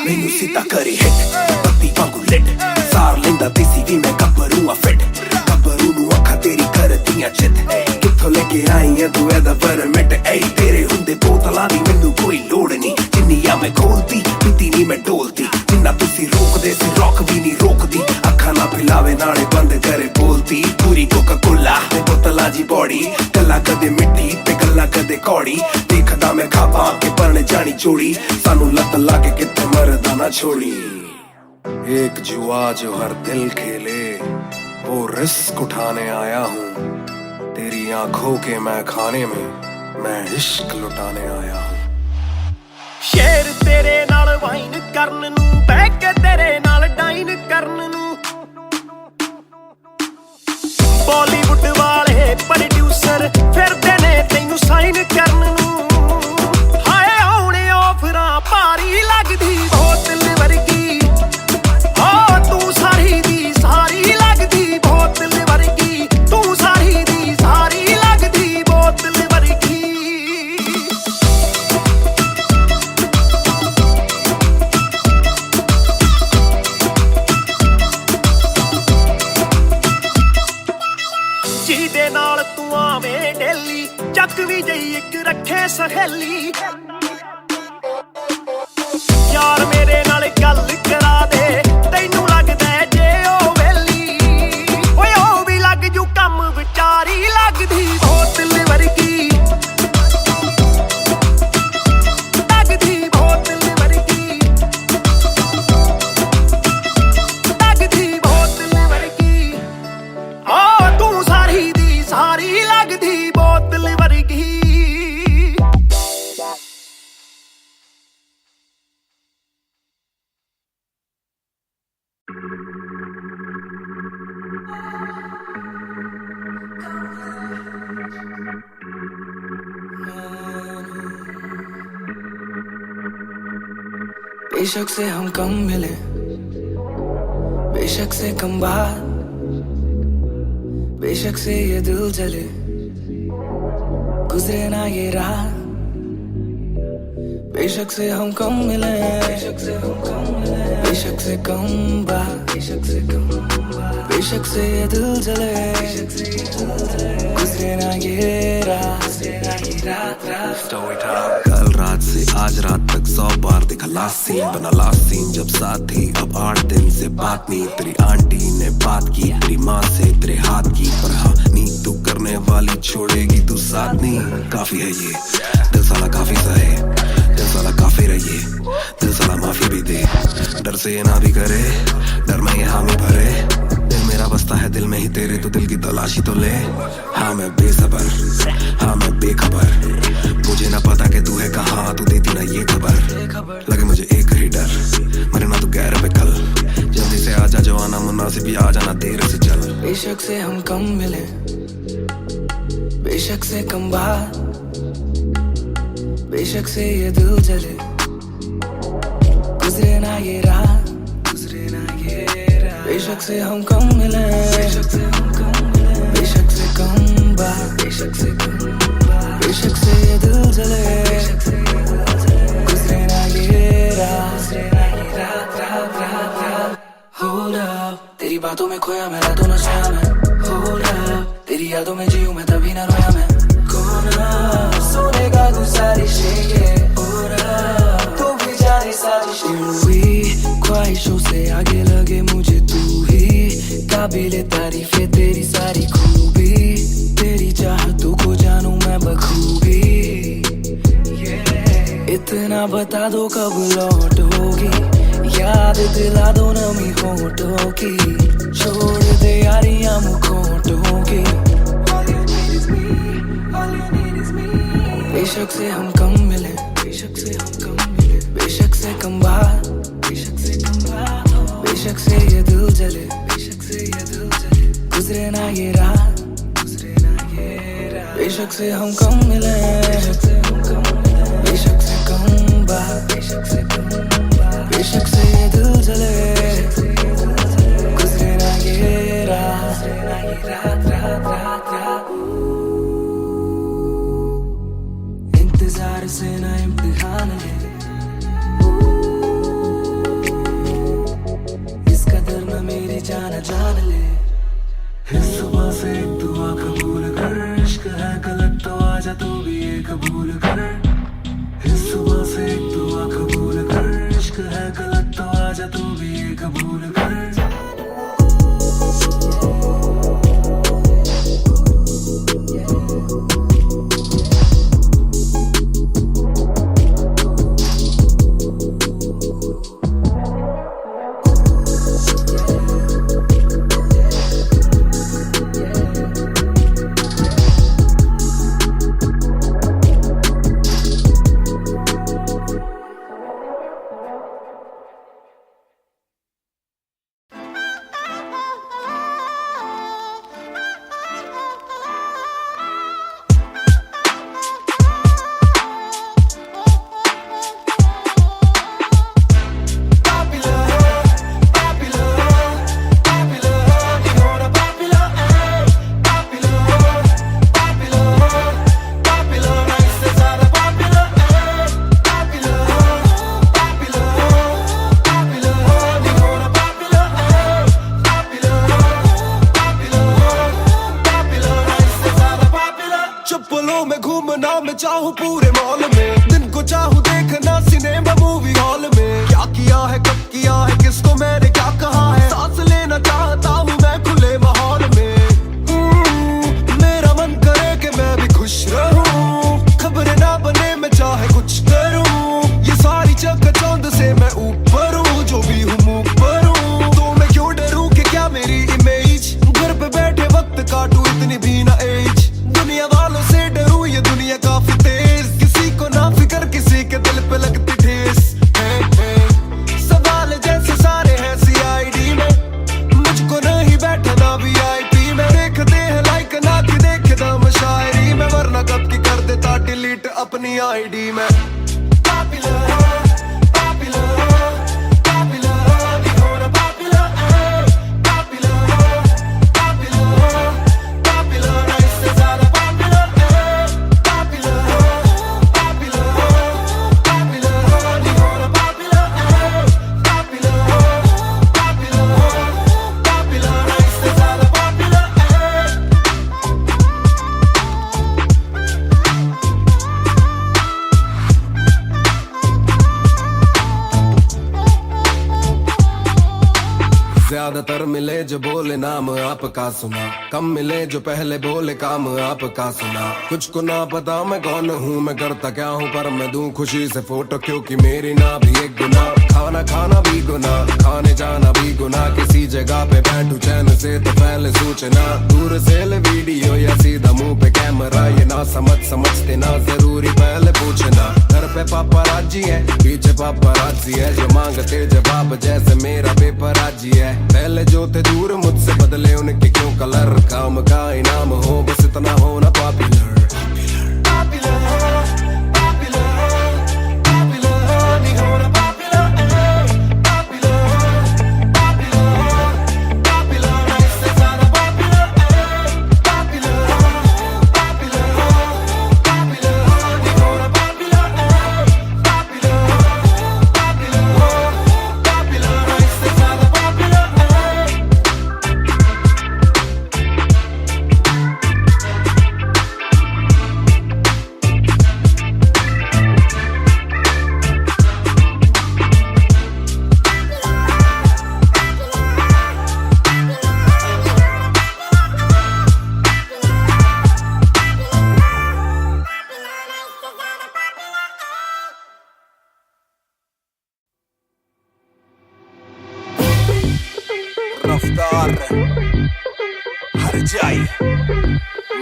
Speaker 1: ਮੈਨੂੰ ਸਿੱਧਾ ਕਰੇ ਹਿੱਟ ਬੱਤੀ ਵਾਂਗੂ ਲਿਟ ਸਾਰ ਲੈਂਦਾ ਦੇਸੀ ਵੀ ਮੈਂ ਗੱਭਰੂ ਆ ਫਿੱਟ ਗੱਭਰੂ ਨੂੰ ਅੱਖਾਂ ਤੇਰੀ ਕਰਦੀਆਂ ਚਿੱਤ ਕਿੱਥੋਂ ਲੈ ਕੇ ਆਈ ਐ ਤੂੰ ਇਹਦਾ ਪਰਮਿਟ ਐ ਤੇਰੇ ਹੁੰਦੇ ਬੋਤਲਾਂ ਦੀ ਮੈਨੂੰ ਕੋਈ ਲੋੜ ਨਹੀਂ ਜਿੰਨੀਆਂ ਮੈਂ ਖੋਲਤੀ ਪੀਤੀ ਨਹੀਂ ਮੈਂ ਡੋਲਤੀ ਜਿੰਨਾ ਤੁਸੀਂ ਰੋਕਦੇ ਸੀ ਰੋਕ ਵੀ ਨਹੀਂ ਰੋਕਦੀ ਅੱਖਾਂ ਨਾ ਫਿਲਾਵੇ ਨਾਲੇ ਬੰਦ ਕਰੇ ਬੋਲਤੀ ਪੂਰੀ ਕੋਕਾ ਕੋਲਾ ਤੇ ਬੋਤਲਾਂ ਜੀ ਬੋੜੀ ਗੱਲਾਂ ਕਦੇ ਮਿੱਠੀ ਤੇ ਗੱਲਾਂ ਕਦੇ ਕੌੜੀ ਦੇਖਦਾ ਮੈਂ ਖਾਬਾਂ ਕੇ ਪਰਣ ਜਾਣੀ ਚੋੜੀ ਸਾਨੂੰ ਲੱਤ ਲਾ ਕੇ ਕਿਤੇ ਮਰਦਾ ਨਾ छोड़ी एक जुआ जो हर दिल खेले वो रिस्क उठाने आया हूँ तेरी आंखों के मैं खाने में मैं इश्क लुटाने आया हूँ
Speaker 3: शेर तेरे नाल वाइन करन नू बह के तेरे नाल डाइन करन नू बॉलीवुड वाले प्रोड्यूसर फिरदे ने तैनू साइन करन नू हाय आउणे ऑफरां भारी लगदी बोतल वर्गी तू सारी दी सारी लगदी बोतल वर्गी तू सारी दी सारी लगदी बोतल वर्गी ਜਿਹਦੇ ਨਾਲ ਤੂੰ ਆਵੇਂ ਡੇਲੀ ਚੱਕ ਵੀ ਜਈ ਇੱਕ ਰੱਖੇ ਸਹੇਲੀ ਯਾਰ ਮੇਰੇ ਨਾਲ ਗੱਲ ਕਰਾ ਦੇ ਤੈਨੂੰ ਲੱਗਦਾ ਜੇ ਉਹ ਵੇਲੀ ਓਏ ਉਹ ਵੀ ਲੱਗ ਜੂ ਕੰਮ ਵਿਚਾਰੀ ਲੱਗਦੀ ਬੋਤਲ ਵਰਗੀ ਲੱਗਦੀ ਬੋਤਲ ਵਰਗੀ ਲੱਗਦੀ ਬੋਤਲ ਵਰਗੀ ਤੂੰ ਸਾਰੀ ਦੀ ਸਾਰੀ ਲੱਗਦੀ ਬੋਤਲ ਵਰਗੀ
Speaker 5: बेशक से हम कम मिले बेशक से कम बात बेशक से ये दिल जले गुजरे ना ये रात बेशक से हम कम मिले बेशक से हम कम मिले बेशक से कम बात बेशक से कम बात बेशक से ये दिल जले गुजरे ना ये रात
Speaker 1: कल रात से आज रात तक 100 बार देखा लास्ट सीन बना लास्ट सीन जब साथ थी अब 8 दिन से बात नहीं तेरी आंटी ने बात की तेरी माँ से तेरे हाथ की पर हाँ नी तू करने वाली छोड़ेगी तू साथ नहीं काफी है ये दिल साला काफी सा है दिल साला काफी रहिए दिल साला माफी भी दे डर से ये ना भी करे डर में ये हामी भरे दिल मेरा बसता है दिल में ही तेरे तो दिल की तलाशी तो ले हाँ मैं बेसबर हाँ मैं बेखबर मुझे ना पता कि तू है कहाँ तू देती ना ये खबर लगे मुझे एक ही डर मरे ना तू गैर पे कल जल्दी से आजा जो आना मुनासिब या आ जाना देर से चल
Speaker 5: बेशक से हम कम मिले बेशक से कम बात बेशक से ये दिल जले गुजरे ना ये रात बेशक से हम कम मिले बेशक से हम कम मिले बेशक से कम बात बेशक से कम बात बेशक से ये दिल जले गुजरे ना ये रात Hold up तेरी बातों में खोया मैं रातों न सोया मैं Hold up तेरी यादों में जीऊं मैं तभी ना रोया मैं कौन
Speaker 4: सुनेगा गुजारिश ये पूरा तू भी जाने साजिश हुई ख्वाहिशों से आगे लगे मुझे तू ही काबिले तारीफ है तेरी सारी खूबी तेरी चाहतों को जानूं मैं बखूबी इतना बता दो कब लौटोगी याद दिला दो नमी होठों की छोड़ दे यारियां मुखोटों की बेशक से हम कम मिले बेशक से हम कम मिले बेशक से कम बात बेशक से कम बात बेशक से ये दिल जले बेशक से ये दिल जले गुजरे ना ये रात गुजरे ना ये रात बेशक से हम कम मिले बेशक से हम कम मिले बेशक से कम बात बेशक से कम बात बेशक से ये दिल जले गुजरे ना ये रात रात रात रात रात इंतजार से ना इम्तिहान ले इस कदर न मेरी जान जान ले इस सुबह से एक दुआ कबूल कर इश्क है गलत तो आजा तू भी ये कबूल कर इस सुबह से एक दुआ कबूल कर इश्क है गलत तो आजा तू भी ये कबूल कर चाहूं पूरे मॉल में दिन को चाहूं देखना सिनेमा मूवी हॉल में क्या किया है कब किया है किसको मैंने क्या कहा है सांस लेना चाहता हूं मैं खुले माहौल में मेरा मन करे कि मैं भी खुश रहूं खबरें ना बने मैं चाहे कुछ करूं ये सारी चकाचौंध से मैं ऊपर हूं जो भी हूं मुंह पर हूं तो मैं क्यों डरूं कि क्या मेरी इमेज घर पे बैठे वक्त काटूं इतनी भी ना एज दुनिया वालों से डरूं ये दुनिया काफी तेज किसी को ना फिक्र किसी के दिल पे लगती ठेस सवाल जैसे सारे हैं सीआईडी में मुझको नहीं बैठना वीआईपी में देखते हैं लाइक ना कि देखे दम शायरी में वरना कब की कर देता डिलीट अपनी आईडी में ज्यादातर मिले जो बोले नाम आपका सुना कम मिले जो पहले बोले काम आपका सुना कुछ को ना पता मैं कौन हूँ मैं करता क्या हूँ पर मैं दूं खुशी से फोटो क्योंकि मेरी ना भी एक गुना खाना खाना भी गुना खाने जाना भी गुना किसी जगह पे बैठू चैन से तो पहले सूचना दूर से ले वीडियो या सीधा मुंह पे कैमरा ये ना समझते ना जरूरी पहले पूछना घर पे पापराजी है पीछे पापराजी है जो मांगते जवाब जैसे मेरा पेपराजी है पहले जो थे दूर मुझसे बदले उनके क्यों कलर काम का इनाम हो बस इतना होना popular
Speaker 1: Jai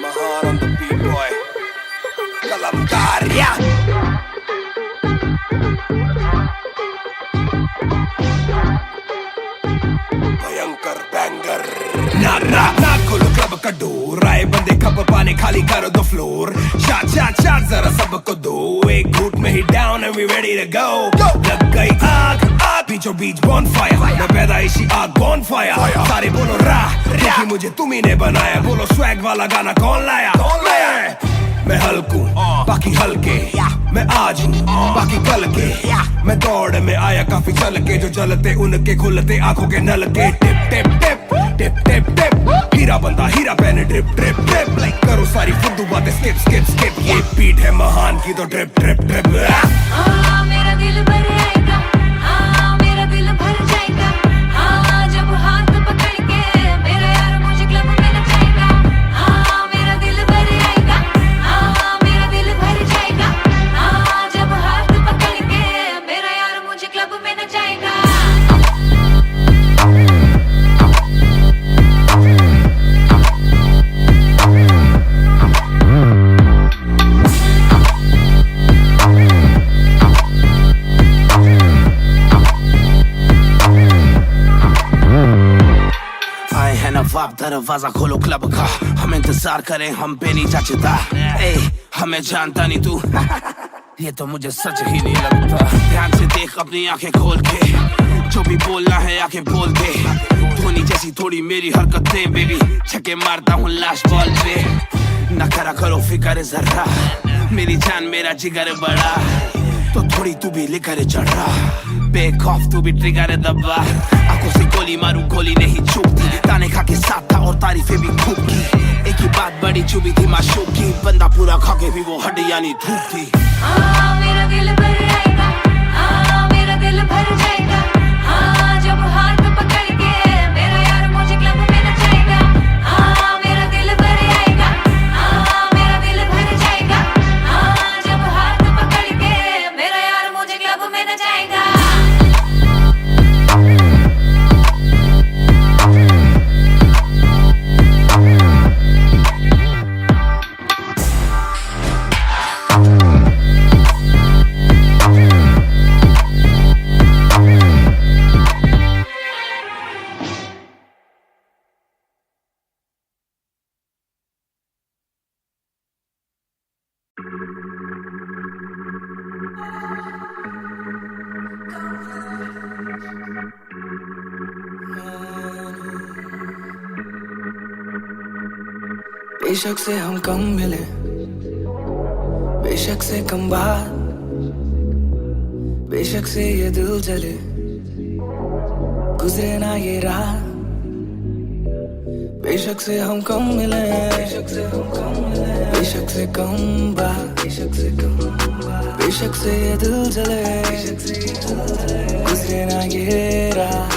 Speaker 1: Mahan on the beat boy Kalamkar yeah Bhayankar banger Na kholo club ka door Aaye bande khap paane khali karo the floor Shot zara sabko do Ek ghoot mein hi down and we ready to go Lag gayi aag बीचों बीच bonfire मैं पैदाइशी आग bonfire सारे बोलो राह क्योंकि मुझे तुम्ही ने बनाया बोलो swag वाला गाना कौन लाया मैं हल्कू बाकी हल्के मैं आज हूँ बाकी कल के मैं दौड़ में आया काफी चल के जो जलते उनके खुलते आंखों के नल के टिप टिप टिप टिप टिप टिप हीरा बंदा हीरा पहने ड्रिप ड्रिप ड्रिप लाइक करो सारी फुद्दू बातें स्किप स्किप स्किप ये बीट है महान की तो ड्रिप ड्रिप ड्रिप
Speaker 6: मेरा दिल भर आएगा मेरा दिल भर जाएगा जब हाथ पकड़ के मेरा यार मुझे क्लब में नचाएगा मेरा दिल भर आएगा मेरा दिल भर जाएगा जब हाथ पकड़ के मेरा यार मुझे क्लब में नचाएगा
Speaker 7: नवाब दरवाजा खोलो क्लब का हम इंतजार करें हम पे नहीं जचता हमें जानता नहीं तू ये तो मुझे सच ही नहीं लगता ध्यान से देख अपनी आंखें खोल के जो भी बोलना है आके बोल दे धोनी जैसी थोड़ी मेरी हरकतें बेबी छक्के मारता हूँ लास्ट बॉल पे न करा करो फिक्र जरा मेरी जान मेरा जिगर बड़ा तो थोड़ी तू भी लेकर चढ़ रहा बेक ऑफ तू भी ट्रिगर दबा आंखों से गोली मारू गोली नहीं चूकती ताने खा के साथ था और तारीफें भी खूब की एक ही बात बड़ी चुभी थी माशूक की बंदा पूरा खा के भी वो हड्डियां नहीं धूप थी
Speaker 6: मेरा दिल भर आएगा मेरा दिल भर जाएगा जब हाथ पकड़ के मेरा यार मुझे क्लब में नचाएगा मेरा दिल भर आएगा मेरा दिल भर जाएगा जब हाथ पकड़ के मेरा यार मुझे क्लब में नचाएगा
Speaker 5: बेशक से हम कम मिले बेशक से कम बात बेशक से ये दिल जले गुजरे ना ये रात बेशक से हम कम मिले बेशक से हम कम मिले बेशक से कम बात बेशक से कम बात बेशक से ये दिल जले गुजरे ना ये रात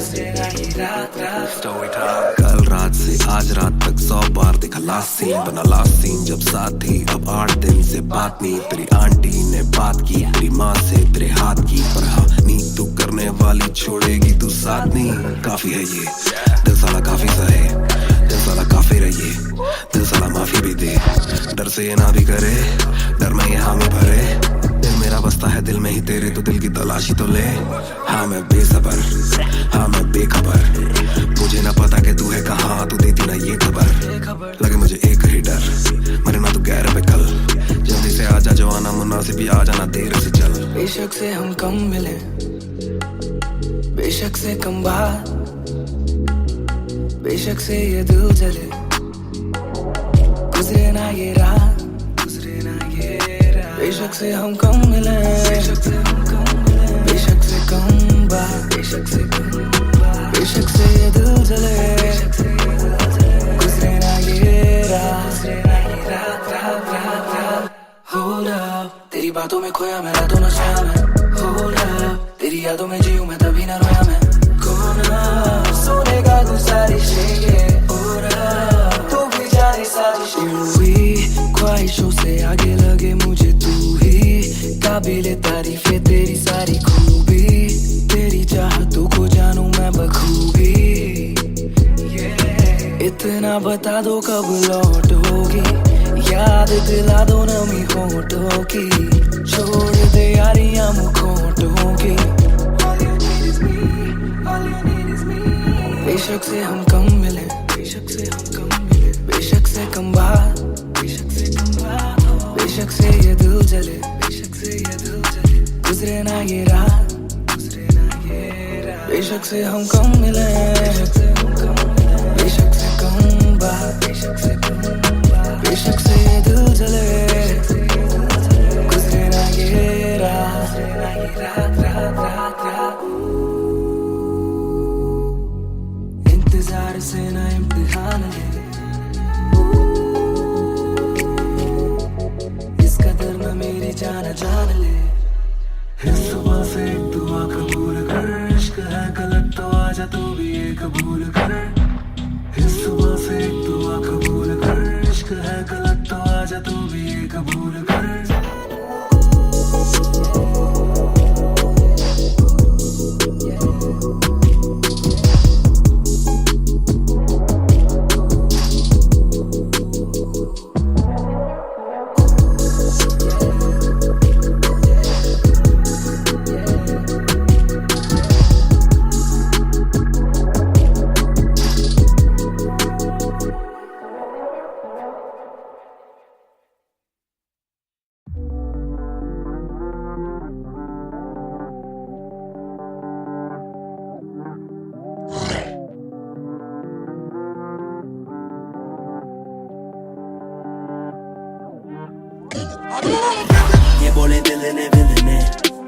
Speaker 1: कल रात से आज रात तक 100 बार देखा लास्ट सीन बना लास्ट सीन जब साथ थी अब 8 दिन से बात नहीं तेरी आंटी ने बात की तेरी माँ से तेरे हाथ की पर हाँ नी तू करने वाली छोड़ेगी तू साथ नहीं काफी है ये दिल साला काफी सहे दिल साला काफी रहिए दिल साला माफी भी दे डर से ये ना भी करे डर में ये हामी भरे दिल मेरा बसता है दिल में ही तेरे तो दिल की तलाशी तो ले हाँ मैं बेसबर हाँ मैं बेखबर मुझे ना पता कि तू है कहाँ तू देती ना ये खबर लगे मुझे एक ही डर मरे ना तू गैर पे कल जल्दी से आजा जो आना मुनासिब ही आ जाना देर से चल
Speaker 5: बेशक से हम कम मिले बेशक से कम बात बेशक से ये दिल जले गुजरे ना ये रात बेशक से हम कम मिले बेशक से हम कम मिले बेशक से कम बात बेशक से कम बात बेशक से ये दिल जले गुजरे ना ये रात Hold up तेरी बातों में खोया मैं रातों न सोया मैं Hold up तेरी यादों में जीऊं मैं तभी न रोया मैं कोना सोनेगा तू सारी शेगे तू भी जाने साजिश हुई ख्वाहिशों से आगे लगे मुझे तू ही काबिले तारीफ है तेरी सारी खूबी तेरी चाहतों को जानूं मैं बखूबी
Speaker 8: इतना बता दो कब लौटोगी, याद दिला दो नमी होठों की, छोड़ दे यारियां मुखोटों की। बेशक से हम कम मिले, बेशक से हम कम मिले, बेशक से कम बात, बेशक से कम बात हो, बेशक से ये दिल जले, बेशक से ये दिल जले, गुजरे ना ये रात, गुजरे ना ये रात। बेशक से हम कम मिले, बेशक से हम कम मिले, बेशक से कम बात, बेशक से कम बात, बेशक से ये दिल जले, गुजरे ना ये रात, रात रात रात रात। इंतजार से ना इम्तिहान ले, इस कदर न मेरी जान जान ले। इस सुबह से एक दुआ कबूल कर, इश्क है गलत तो आजा तू भी ये कबूल कर। इस सुबह से एक दुआ कबूल कर, इश्क है गलत तो आजा तू भी ये कबूल कर।
Speaker 4: ये बोले दिल ने विल ने,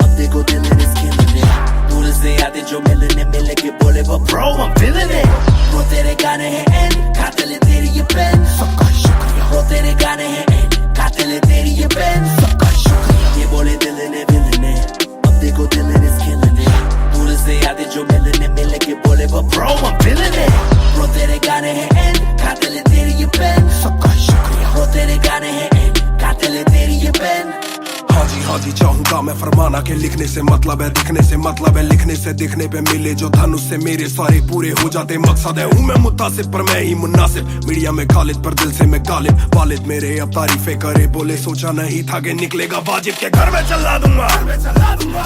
Speaker 4: अब देखो दिल ने स्किल ने, दूर से आते जो मिलने मिले के बोले वो ब्रो I'm feeling it। वो तेरे गाने हैं एंड कातिल है तेरी ये पेन, सबका शुक्रिया। वो तेरे गाने हैं एंड कातिल है तेरी ये पेन, सबका शुक्रिया। ये बोले दिल ने विल ने, अब देखो दिल ने स्किल ने, दूर से आते जो मिलने मिले के बोले वो ब्रो I'm feeling it। वो तेरे गाने हैं एंड कातिल है तेरी ये पेन, सबका शुक्रिया। वो तेरे गाने हैं एंड कातिल है तेरी ये पेन।
Speaker 1: हाँ जी चाहूंगा मैं फरमाना के लिखने से मतलब है दिखने से मतलब है लिखने से दिखने पे मिले जो धनुष से मेरे सारे पूरे हो जाते मकसद है। हूँ मैं मुतासिब पर मैं ही मुनासिब, मीडिया में खालिद पर दिल से मैं गालिब। वालिद मेरे अब तारीफे करे बोले सोचा नहीं था कि निकलेगा वाजिब के घर में चला दूंगा।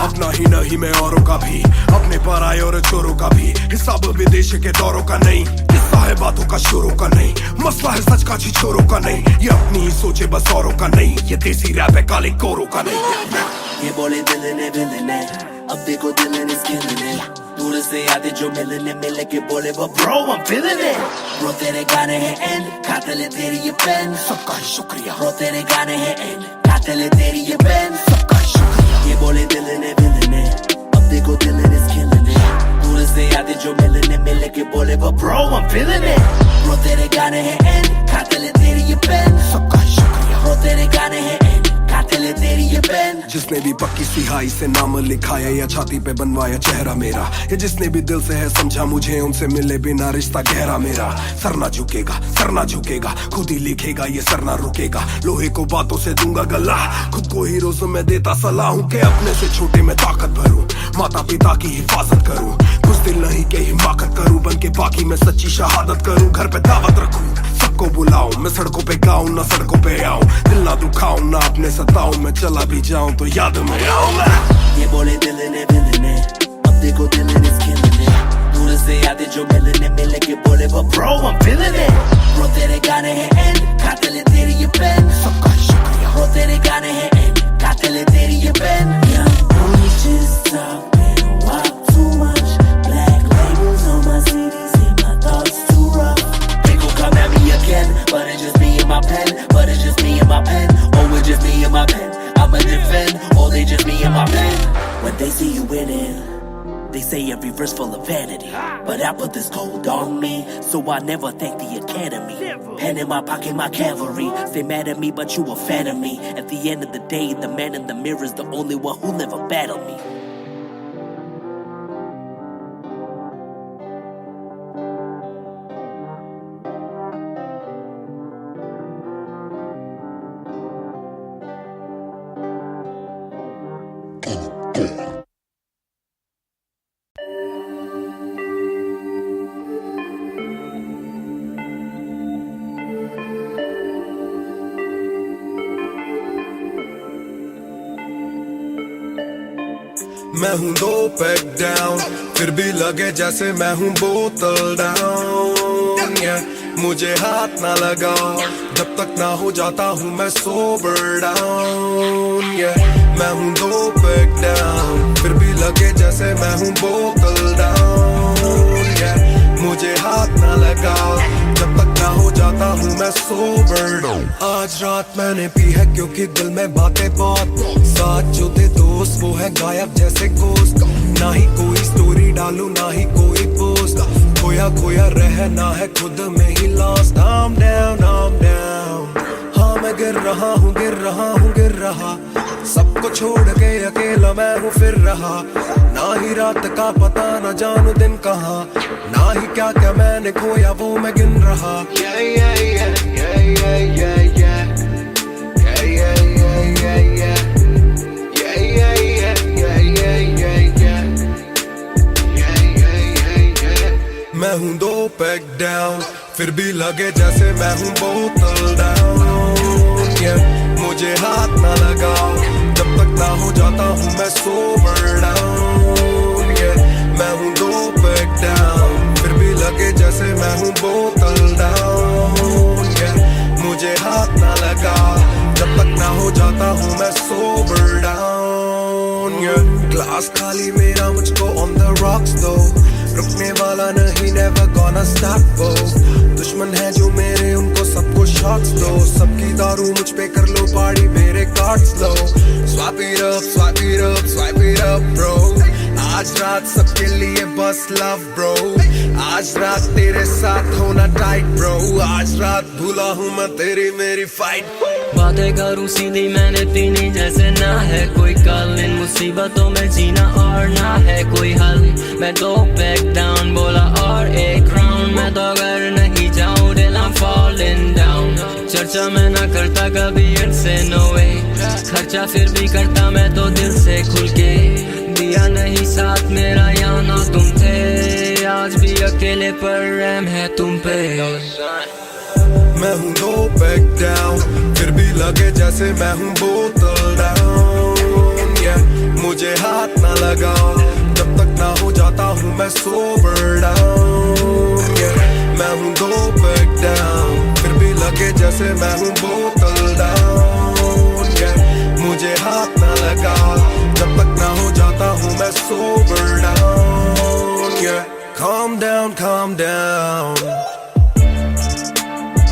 Speaker 1: अपना ही नहीं मैं औरों का भी, अपने पर आए और चोरों का भी, हिसाब विदेश के दौरों का नहीं, किस्सा है बातों का शोरों का नहीं, मसला है सच का छिछोरों का नहीं, ये अपनी ही सोचे बस औरों का नहीं, ये देसी रैप है काले कोरों का नहीं।
Speaker 4: ये बोले दिल ने विल ने, अब देखो दिल ने स्किल ने, दूर से आते जो मिलने मिले के बोले वो bro I'm feeling it। Bro तेरे गाने हैं एंड कातिल है तेरी ये पेन, सबका शुक्रिया। ब्रो तेरे गाने हैं एंड कातिल है तेरी ये पेन, सबका शुक्रिया। ये बोले दिल ने विल ने, अब देखो दिल ने स्किल ने, दूर से आते जो मिलने मिले के बोले वो bro I'm feeling it। Bro तेरे गाने हैं एंड कातिल है तेरी ये पेन, सबका शुक्रिया। ब्रो तेरे गाने हैं एंड कातिल है तेरी ये पेन।
Speaker 1: जिसने भी पक्की सिहाई से नाम लिखाया या छाती पे बनवाया चेहरा मेरा, या जिसने भी दिल से है समझा मुझे उनसे मिले बिना रिश्ता गहरा मेरा। सर ना झुकेगा सर ना झुकेगा, खुद ही लिखेगा ये सर ना रुकेगा, लोहे को बातों से दूंगा गला, खुद को ही रोज में देता सलाह हूँ के अपने से छोटे में ताकत भरूं, माता पिता की हिफाजत करूं, कुछ दिल नहीं के हिमाकत करूं, बन के बाकी मैं सच्ची शहादत करूं, घर पे दावत रखूं, सबको बुलाऊं, मैं सड़कों पे गाऊं ना सड़कों पे आऊं, दिल ना दुखाऊं ना अपने सताऊं, मैं चला भी जाऊं तो याद में आऊं मैं।
Speaker 4: ये बोले दिल ने विल ने, अब देखो दिल ने स्किल ने, दूर से आते जो मिलने मिले के बोले वो bro I'm feeling it। Bro तेरे गाने हैं एंड कातिल है तेरी ये पेन, सबका शुक्रिया। ब्रो तेरे गाने हैं एंड कातिल है तेरी ये pen.
Speaker 9: Young boys just talking, walk too much, black labels on my CDs and my thoughts too rough.
Speaker 4: They gon' come at me again, but it's just me and my pen, but it's just me and my pen, oh it's just me and my pen, I'ma defend, oh they just me and my pen.
Speaker 9: When they see you winning, they say every verse full of vanity, but I put this code on me, so I never thank the academy. Pen in my pocket, my cavalry, stay mad at me but you a fan of me. At the end of the day, the man in the mirror is the only one who never battled me.
Speaker 1: मैं हूँ 2 pack down, फिर भी लगे जैसे मैं हूँ बोतल down. मुझे हाथ ना लगाओ जब तक ना हो जाता हूँ मैं सोबर डाउन। मैं हूँ 2 पैक डाउन, फिर भी लगे जैसे मैं हूँ बोतल डाउन। मुझे हाथ ना लगाओ जब तक ना हो जाता हूँ मैं सोबर डाउन। आज रात मैंने पी है क्योंकि दिल में बातें बहुत, साथ जो थे दोस्त वो है गायब जैसे गोश्त। ना ही कोई स्टोरी डालूं ना ही कोई पोस्ट, खोया खोया रहना है खुद में he lost. I'm down, I'm down। हाँ मैं गिर रहा हूँ गिर रहा हूँ गिर रहा, सबको छोड़ के अकेला मैं हूँ फिर रहा। ना ही रात का पता ना जानू दिन कहाँ, ना ही क्या क्या मैंने खोया वो मैं गिन रहा। Yeah, yeah, yeah, yeah, yeah, yeah, yeah, yeah, yeah, yeah, yeah, yeah, yeah, yeah, yeah, yeah, yeah, yeah। मैं हूँ 2 पैक डाउन, फिर भी लगे जैसे मैं हूँ बोतल डाउन। मुझे हाथ ना लगाओ जब तक ना हो जाता हूँ मैं सोबर डाउन। मैं हूँ 2 पैक डाउन, फिर भी लगे जैसे मैं हूँ बोतल डाउन। मुझे हाथ ना लगाओ जब तक ना हो जाता हूँ मैं सोबर डाउन। ग्लास खाली मेरा मुझको ऑन द रॉक्स दो, रुकने वाला नहीं never gonna stop वो। दुश्मन है जो मेरे उनको सबको शॉट्स दो, सबकी दारू मुझ पे कर लो पार्टी मेरे cards low. Swipe it up, swipe it up, swipe it up bro। आज रात सबके लिए बस लव ब्रो, आज रात तेरे साथ होना टाइट ब्रो। आज रात भूला हूँ मैं तेरी मेरी फाइट।
Speaker 8: बातें करूँ सीधी मैंने पीनी जैसे ना है कोई कल, इन मुसीबतों में जीना और ना है कोई हल। मैं 2 पैक डाउन बोला और एक राउंड, मैं तो अगर नहीं जाऊँ दिल I'm falling down। चर्चा मैं ना करता कभी इनसे नो वे, खर्चा फिर भी करता मैं तो दिल से खुल के। दिया नहीं साथ मेरा या ना तुम थे, आज भी अकेले पर रहम है तुम पे।
Speaker 1: मैं हूँ 2 पैक डाउन, फिर भी लगे जैसे मैं हूँ बोतल डाउन। मुझे हाथ ना लगाओ जब तक ना हो जाता हूँ मैं सोबर डाउन। मैं हूँ 2 पैक डाउन, फिर भी लगे जैसे मैं हूँ बोतल डाउन। मुझे हाथ ना लगाओ जब तक ना हो जाता हूँ मैं sober down. Calm down, calm down।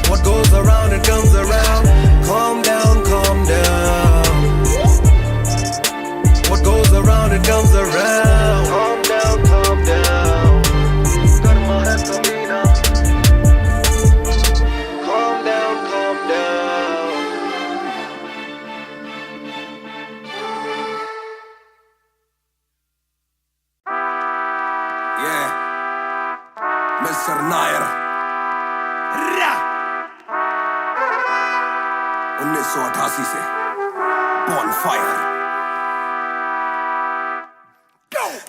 Speaker 1: What goes around it comes around। Calm down, calm down। What goes around it comes around। Calm down, calm down। Karma hai kamina। Calm down, calm down। Yeah, Mr. Nair। 1988 से Bonfire।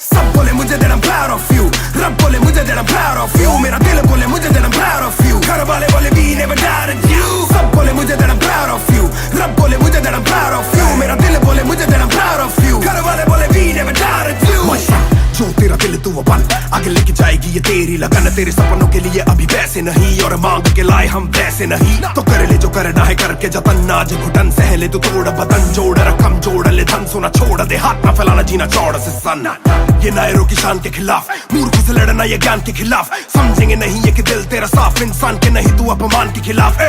Speaker 1: सब बोले मुझे that I'm proud of you, रब बोले मुझे that I'm proud of you, मेरा दिल बोले मुझे that I'm proud of you, घर वाले बोले we never doubted you। सब बोले मुझे that I'm proud of you, रब बोले मुझे that I'm proud of you, मेरा दिल बोले मुझे that I'm proud of you, घर वाले बोले we never doubted you। जो तेरा दिल तू वो बन, आगे लेके जाएगी ये तेरी लगन। तेरे सपनों के लिए अभी पैसे नहीं और मांग के लाए हम पैसे नहीं, तो कर ले जो करना है करके जतन। आज घुटन सहले तू तोड़ बदन, जोड़ रकम जोड़ ले धन, सोना छोड़ दे हाथ ना फैलाना जीना चौड़ से सन। ये नायरों की शान के खिलाफ, मूर्खों से लड़ना ये ज्ञान के खिलाफ। समझेंगे नहीं ये कि दिल तेरा साफ, इंसान के नहीं तू अपमान के खिलाफ।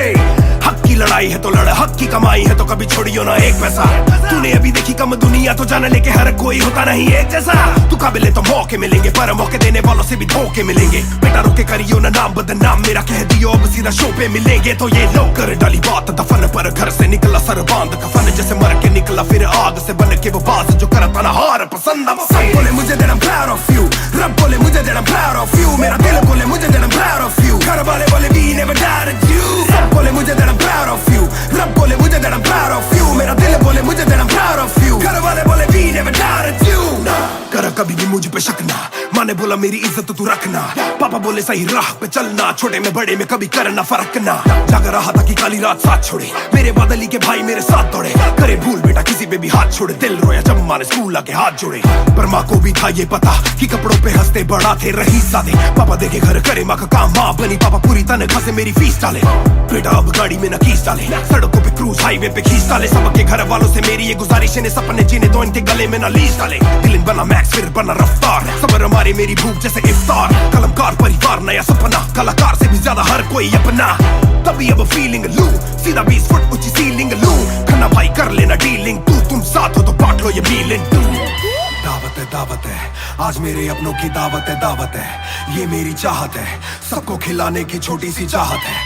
Speaker 1: हक की लड़ाई है तो लड़, हक की कमाई है तो कभी छोड़ियो ना एक पैसा। तूने अभी देखी कम दुनिया तो जान ले के हर कोई होता नहीं एक जैसा। तू काबिल तो मौके मिलेंगे पर मौके देने वालों से भी धोखे मिलेंगे। बेटा रोके करियो ना नाम बदनाम मेरा, कह दियो अब सीधा शो पे मिलेंगे। तो ये लो कर डाली बात दफन पर, घर से निकला सर बांध कफन, जैसे मर के निकला फिर आग से बन के वो बाज जो करता ना हार पसंद। सब बोले मुझे that I'm proud of you, रब बोले मुझे that I'm proud of you, मेरा दिल बोले मुझे that I'm proud of you, घर वाले बोले we never doubted you। सब बोले मुझे that I'm proud of you, रब बोले मुझे that I'm proud of you, मेरा दिल बोले मुझे that I'm proud of you, घर वाले बोले we never doubted you। कर कभी भी मुझ पे शक ना, माँ ने बोला मेरी इज्जत तू रखना, पापा बोले सही राह पे चलना, छोटे में बड़े में कभी करना फर्क ना। लग रहा था कि काली रात साथ छोड़े, मेरे बादली के भाई मेरे साथ दौड़े, करे भूल बेटा किसी पे भी हाथ छोड़े, दिल रोया जब माँ ने स्कूल आके हाथ जोड़े। पर माँ को भी था ये पता कि कपड़ों पे हंसते बड़ा थे रही सादे, पापा देखे घर करे माँ का काम, माँ बनी पापा पूरी तनख्वाह से मेरी फीस डाले, बेटा अब गाड़ी में न कीस डाले, सड़कों पे क्रूज हाईवे पे खींच डाले, सबके घर वालों से मेरी ये गुजारिश है सपने जीने दो इनके गले में ना लीस डाले। दिल बना मैक्स फिर बना रफ्तार, सबर हमारे मेरी भूख जैसे इफ्तार, कलमकार परिवार नया सपना, कलाकार से भी ज्यादा हर कोई अपना, तभी अब फीलिंग लू, सीधा 20 फुट ऊंची सीलिंग लू, खन्ना भाई कर लेना डीलिंग, तुम साथ हो तो बांट लो ये मीलिंग टू। दावत है आज मेरे अपनों की दावत है, ये मेरी चाहत है, सबको खिलाने की छोटी सी चाहत है,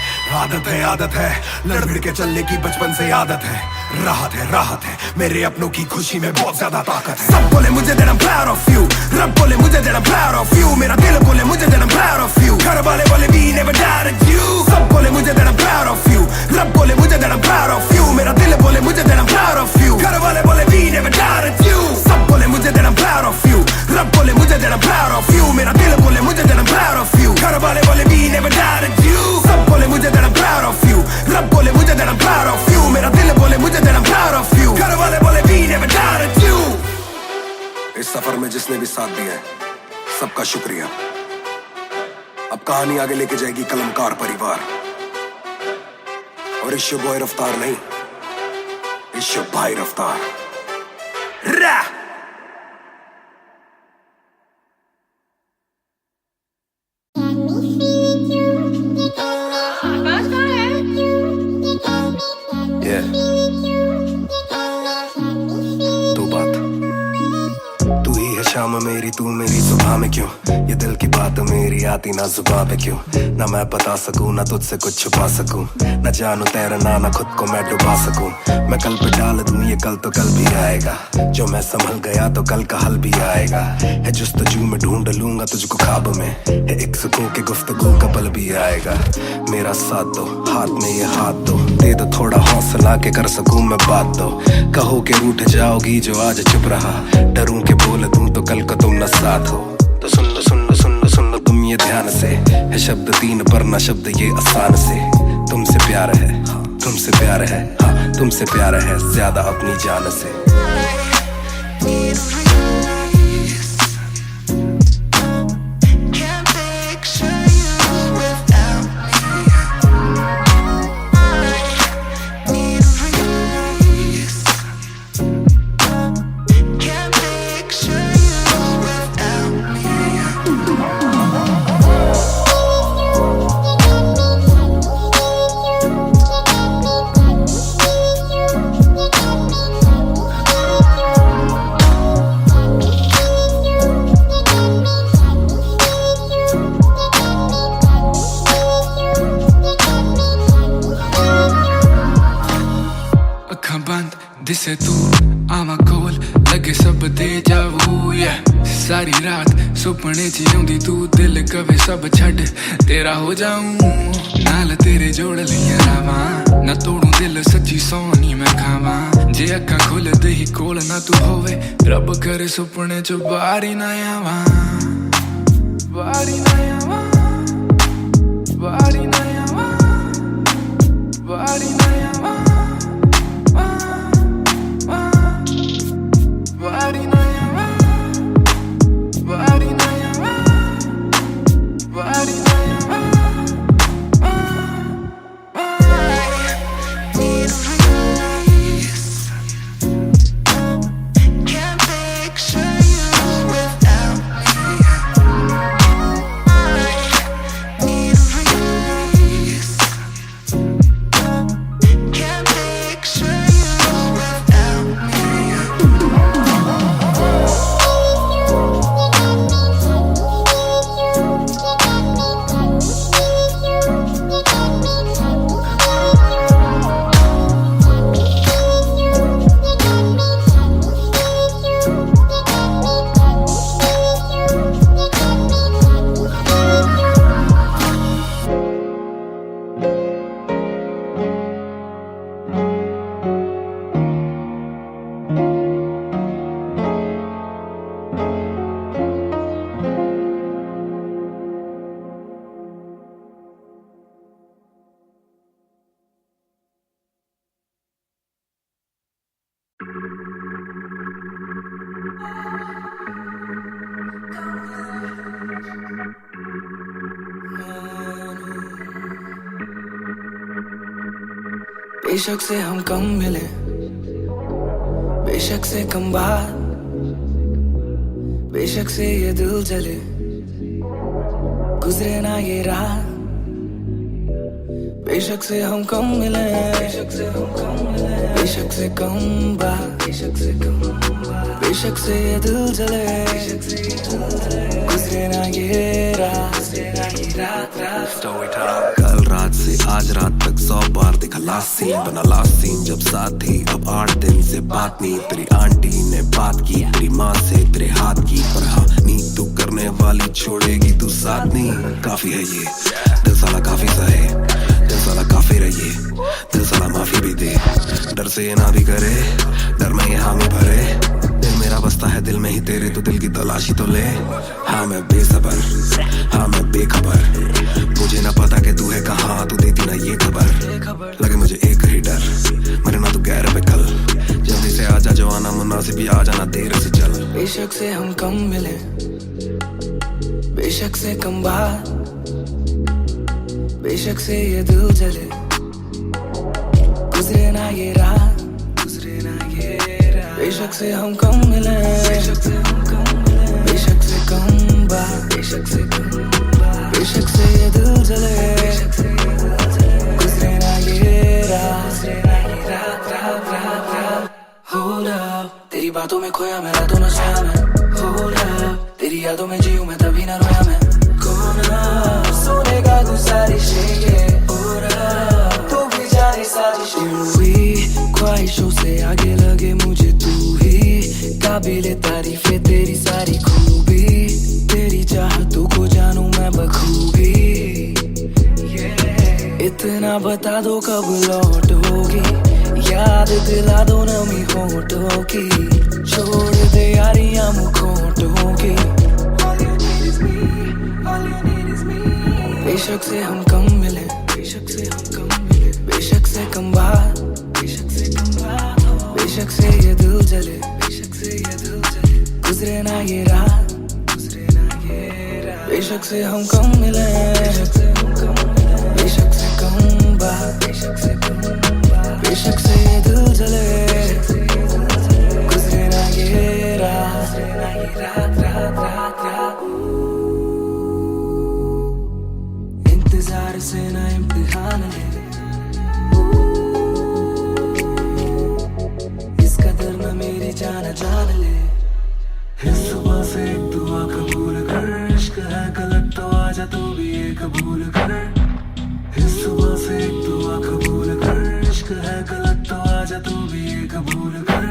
Speaker 1: आदत है लड़ भिड़ के चलने की बचपन से आदत है, राहत है मेरे अपनों की खुशी में बहुत ज्यादा ताकत है। सब बोले मुझे that I'm proud of you, रब बोले मुझे that I'm proud of you, मेरा दिल बोले मुझे that I'm proud of you, घर वाले बोले we never doubted you। सब बोले मुझे that I'm proud of you, रब बोले मुझे that I'm proud of you, मेरा दिल बोले मुझे that I'm proud of you, घर वाले बोले we never doubted you। सब बोले मुझे that I'm proud of you, रब बोले मुझे that I'm proud of you, मेरा दिल बोले मुझे that I'm proud of you, घर वाले बोले we never doubted you। सब बोले मुझे that I'm proud of you, रब बोले मुझे that I'm proud of you, मेरा दिल बोले मुझे that I'm proud of you, घर वाले बोले we never doubted you। इस सफर में जिसने भी साथ दिया है सबका शुक्रिया। अब कहानी आगे लेके जाएगी कलमकार परिवार, और इश्यो बॉय रफ्तार नहीं, इश्यो भाई रफ्तार। शाम मेरी तू मेरी सुबह में क्यों, ये दिल की बात मेरी आती ना जुबां पे क्यों, ना मैं बता सकूं ना तुझसे कुछ छुपा सकूं, ना जानू तैरना ना खुद को मैं डुबा सकूं। मैं कल पे डाल दूं ये कल तो कल भी आएगा, जो मैं संभल गया तो कल का हल भी आएगा, है जुस्तजू में ढूंढ लूंगा तुझको ख्वाब में, है एक सुकून के गुफ्तगू का पल भी आएगा। मेरा साथ दो हाथ में ये हाथ दो, दे दो थोड़ा हौसला के कर सकूं मैं बात दो, कहो के रूठ जाओगी जो आज चुप रहा, डरूं के बोल दूं तो कल को तुम न साथ हो। तो सुन लो तुम ये ध्यान से, है शब्द 3 पर ना शब्द ये आसान से, तुमसे प्यार है तुमसे प्यार है, हाँ तुमसे प्यार है ज्यादा अपनी जान से।
Speaker 5: दिसे तू आवा कोल लगे सब दे जावू, सारी रात सुपने च आउंदी तू, दिल कवे सब छड़ तेरा हो जाऊं, नाल तेरे जोड़ लिया रावा, ना तोड़ू दिल सच्ची सोनी मैं खावा, जे अक्खां खुल दे ही कोल ना तू होवे, रब करे सुपने च बारी ना आवा, बारी ना आवा, बारी ना आवा, बारी ना आवा, बारी ना आवा, बारी ना आवा, बारी ना आवा, can't picture you without me, I need a release. बेशक से हम कम मिले, बेशक से कम बात, बेशक से ये दिल जले, गुजरे ना ये रात। बेशक से हम कम मिले, बेशक से हम कम मिले, बेशक से कम बात, बेशक से कम बात, बेशक से ये दिल जले, बेशक से ये दिल जले, गुजरे ना ये रात, गुजरे ना ये रात।
Speaker 1: कल रात से आज रात तक 100 बार देखा लास्ट सीन, बना लास्ट सीन जब साथ थी। अब 8 दिन से बात नहीं, तेरी आंटी ने बात की, तेरी माँ से तेरे हाथ की, पर हाँ नींद तू करने वाली छोड़ेगी तू साथ नहीं। काफी है ये दिल साला, काफी सा है दिल साला, काफी रहिए दिल साला, माफी भी दे। डर से ये ना भी करे, डर में ये हामी भरे, दिल मेरा बसता है दिल में ही तेरे, तो दिल की तलाशी तो ले। हाँ मैं बेसबर, हाँ मैं बेखबर, मुझे ना पता कि तू है कहाँ, तू देती ना ये खबर। लगे मुझे एक ही डर, मरे ना तू गैर पे कल, जल्दी से आजा जो आना मुनासिब, आ जाना देर से चल।
Speaker 5: बेशक से हम कम मिले, बेशक से कम बात, बेशक से ये दिल जले, गुजरे ना ये रात, गुजरे ना ये रात। बेशक से हम कम मिले, बेशक से हम कम मिले, बेशक से कम बात, बेशक से कम बात, बेशक से ये दिल जले, बेशक से ये दिल जले, गुजरे ना ये रात, गुजरे ना ये रात, रात, रात, रात। Hold up, तेरी बातों में खोया मैं, रातों न सोया मैं। Hold up, तेरी यादों में जीऊं मैं, तभी न रोया मैं। कोना सोने का गुजारिश है, और तू भी जाने साजिश हुई, ख्वाहिशों से आगे लगे मुझे तू ही, काबिले तारीफ है तेरी सारी खूबी, तेरी चाहतों को जानूं मैं बखूबी। इतना बता दो कब लौटोगी, याद दिला दो नमी होठों की, छोड़ दे यारियां मुखोटों की। बेशक से हम कम मिले, बेशक से हम कम मिले, बेशक से कम बात, बेशक से कम बात, बेशक से ये दिल जले, बेशक से ये दिल जले, गुजरे ना ये रात, गुजरे ना ये रात। बेशक से हम कम मिले, बेशक से हम कम मिले, बेशक से कम बात, बेशक से कम बात, बेशक से ये दिल जले, बेशक से ये दिल जले, गुजरे ना ये रात, गुजरे ना ये रात, रात, रात, रात। इंतजार से ना इम्तिहान ले, इस कदर न मेरी जान जान ले। इस सुबह से एक दुआ कबूल कर, इश्क है गलत तो आजा तू भी ये कबूल कर। इस सुबह से एक दुआ कबूल कर, इश्क है गलत तो आजा तू भी ये कबूल कर।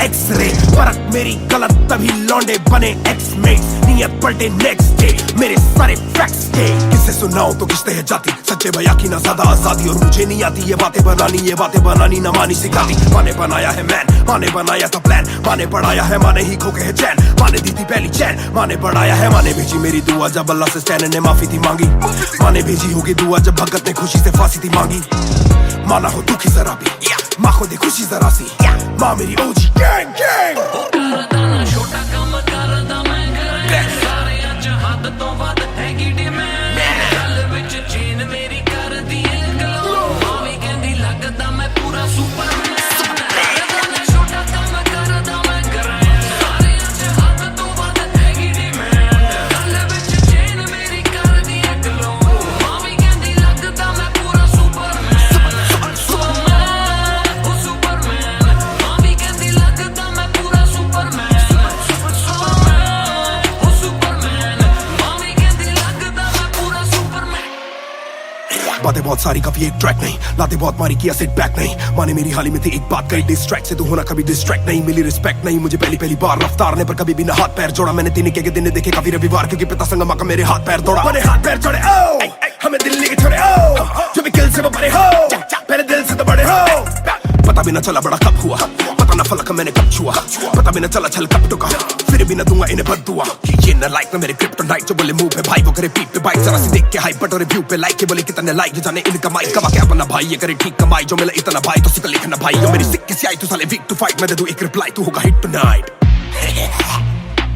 Speaker 1: एक्सरे फर्क मेरी गलत तभी लौंडे बने एक्समेट्स नियत पलटे नेक्स्ट डे मेरे सारे फैक्ट्स के किससे सुनाऊं तो किसते है जाती सच्चे भैया की ना ज्यादा आजादी और मुझे नहीं आती ये बातें बनानी ना मानी सिखाती माने बनाया है मैन माने बनाया था प्लान माने पढ़ाया है माने ही खो के है चैन माने दी थी पहली चैन माने बढ़ाया है माने भेजी मेरी दुआ जब अल्लाह से स्टैन ने माफी थी मांगी माने भेजी होगी दुआ जब भगत ने खुशी से फांसी थी मांगी माना हो दुखी जरा भी माँ को दे खुशी जरा सी माँ मेरी ओजी गैंग गैंग
Speaker 2: ਛੋਟਾ ਕੰਮ ਕਰਦਾ ਮੈਂ ਕਰਾਂ ਸਾਰੇ ਅੱਜ ਹੱਦ ਤੋਂ ਵੱਧ ਹੈਗੀ ਡਿਮਾਂਡ ਗੱਲ ਵਿੱਚ ਚੇਨ ਮੇਰੀ ਕਰਦੀ ਏ ਗਲੋ ਮਾਂ ਵੀ ਕਹਿੰਦੀ ਲੱਗਦਾ ਮੈਂ ਪੂਰਾ ਸੁਪਰਮੈਨ ਛੋਟਾ ਕੰਮ ਕਰਦਾ ਮੈਂ ਕਰਾਂ ਸਾਰੇ ਅੱਜ ਹੱਦ ਤੋਂ ਵੱਧ ਹੈਗੀ ਡਿਮਾਂਡ ਗੱਲ ਵਿੱਚ ਚੇਨ ਮੇਰੀ ਕਰਦੀ ਏ ਗਲੋ ਮਾਂ ਵੀ ਕਹਿੰਦੀ ਲੱਗਦਾ ਮੈਂ ਪੂਰਾ ਸੁਪਰਮੈਨ ਉਹ ਸੁਪਰਮੈਨ ਮਾਂ ਵੀ ਕਹਿੰਦੀ ਲੱਗਦਾ ਮੈਂ ਪੂਰਾ ਸੁਪਰਮੈਨ
Speaker 1: बातें बहुत सारी कभी एक ट्रैक नहीं लाते बहुत मारी किया सेट बैक नहीं माने मेरी हाल ही में थी एक बात कही डिस्ट्रैक्ट से तू होना कभी डिस्ट्रैक्ट नहीं मिली रिस्पेक्ट नहीं मुझे पहली बार रफ्तार ने पर कभी भी ना हाथ पैर जोड़ा मैंने तीन के दिन देखे काफी रविवार क्योंकि पिता संगमा का मेरे हाथ पैर दौड़ा मैंने हाथ पैर जोड़े ओ हमें दिल्ली के छोड़े ओ जो भी किल से वो बड़े हो मेरे दिल से तो बड़े हो पता भी ना चला बड़ा कब हुआ पता ना फलक मैंने कब छुआ पता भी ना चला छल कब टुका फिर भी ना दूंगा इन्हें बददुआ ये ना लाइक ना मेरे क्रिप्टोनाइट जो बोले मुंह पे भाई वो करे पीठ पे बाइक जरा सी देख के हाइप बट और रिव्यू पे लाइक के बोले कितने लाइक जाने इनका माइक कमा के अपना भाई ये करे ठीक कमाई जो मिला इतना भाई तो सिक्का लिखना भाई जो मेरी सिक्की सी आई तू साले वीक टू फाइट मैं दे दूं एक रिप्लाई तू होगा हिट टुनाइट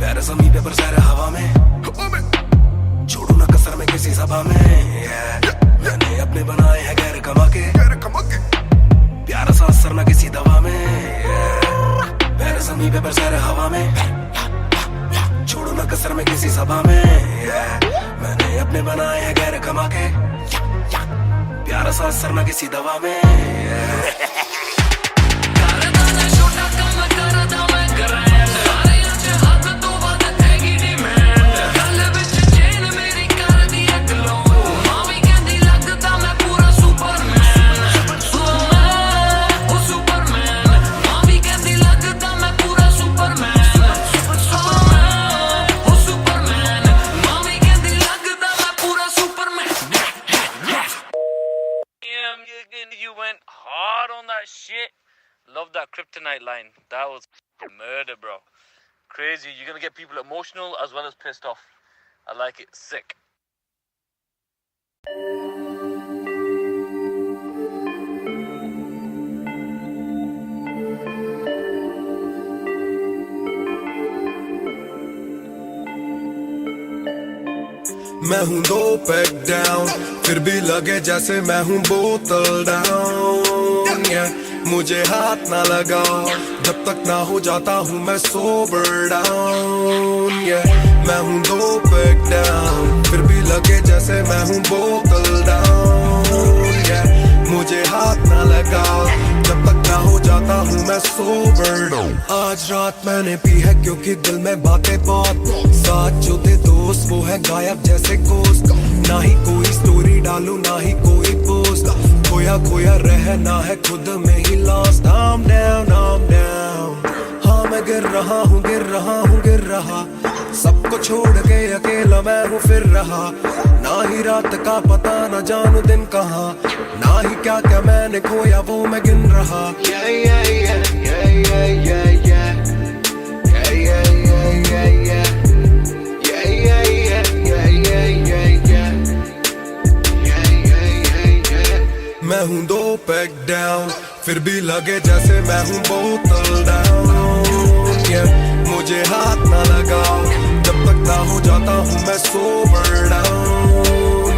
Speaker 7: पैर जमी पे बरसा रहा हवा में छोड़ू ना कसर में किसी सभा में मैंने अपने बनाए हैं गैर कमा के प्यारा सा असर ना किसी दवा में पैर जमी पे बरसा रहा हवा में छोड़ू ना कसर में किसी सभा में मैंने अपने बनाए हैं गैर कमा के प्यारा सा असर ना किसी दवा में
Speaker 2: ਕਰਦਾ ਨਾ ਛੋਟਾ ਕੰਮ ਕਰਦਾ ਮੈਂ ਗ੍ਰੈਂਡ ਸਾਰੇ ਅੱਜ ਹੱਦ ਤੋਂ ਵੱਧ ਹੈਗੀ ਡਿਮਾਂਡ ਗੱਲ ਵਿੱਚ ਚੇਨ ਮੇਰੀ ਕਰਦੀ ਏ ਗਲੋ ਮਾਂ ਵੀ ਕਹਿੰਦੀ ਲੱਗਦਾ ਮੈਂ ਪੂਰਾ ਸੁਪਰਮੈਨ ਉਹ ਸੁਪਰਮੈਨ ਮਾਂ ਵੀ ਕਹਿੰਦੀ ਲੱਗਦਾ ਮੈਂ ਪੂਰਾ ਸੁਪਰਮੈਨ ਉਹ ਸੁਪਰਮੈਨ ਮਾਂ ਵੀ ਕਹਿੰਦੀ ਲੱਗਦਾ ਮੈਂ ਪੂਰਾ Superman
Speaker 10: You went hard on that shit. Love that kryptonite line. That was murder, bro. Crazy. You're gonna get people emotional as well as pissed off. I like it. Sick.
Speaker 1: मैं हूँ 2 pack down फिर भी लगे जैसे मैं हूँ बोतल down मुझे हाथ ना लगाओ जब तक ना हो जाता हूँ मैं सोबर डाउन मैं हूँ 2 पैक डाउन फिर भी लगे जैसे मैं हूँ बोतल डाउन मुझे हाथ ना लगाओ जब तक ना हो जाता हूँ मैं सोबर डाउन आज रात मैंने पी है क्योंकि दिल में बातें बहुत साथ जो थे दोस्त वो है गायब जैसे कोस्ट ना ही कोई स्टोरी डालूं ना ही कोई पोस्ट खोया खोया रहना है खुद में ही लॉस्ट I'm down हाँ मैं गिर रहा हूँ सबको छोड़ के अकेला मैं हूँ फिर रहा ना ही रात का पता ना जानू दिन कहाँ ना ही क्या क्या मैंने खोया वो मैं गिन रहा मैं हूँ 2 पैक डाउन फिर भी लगे जैसे मैं हूँ बोतल डाउन मुझे हाथ ना लगाओ जब तक ना हो जाता हूँ मैं सोबर डाउन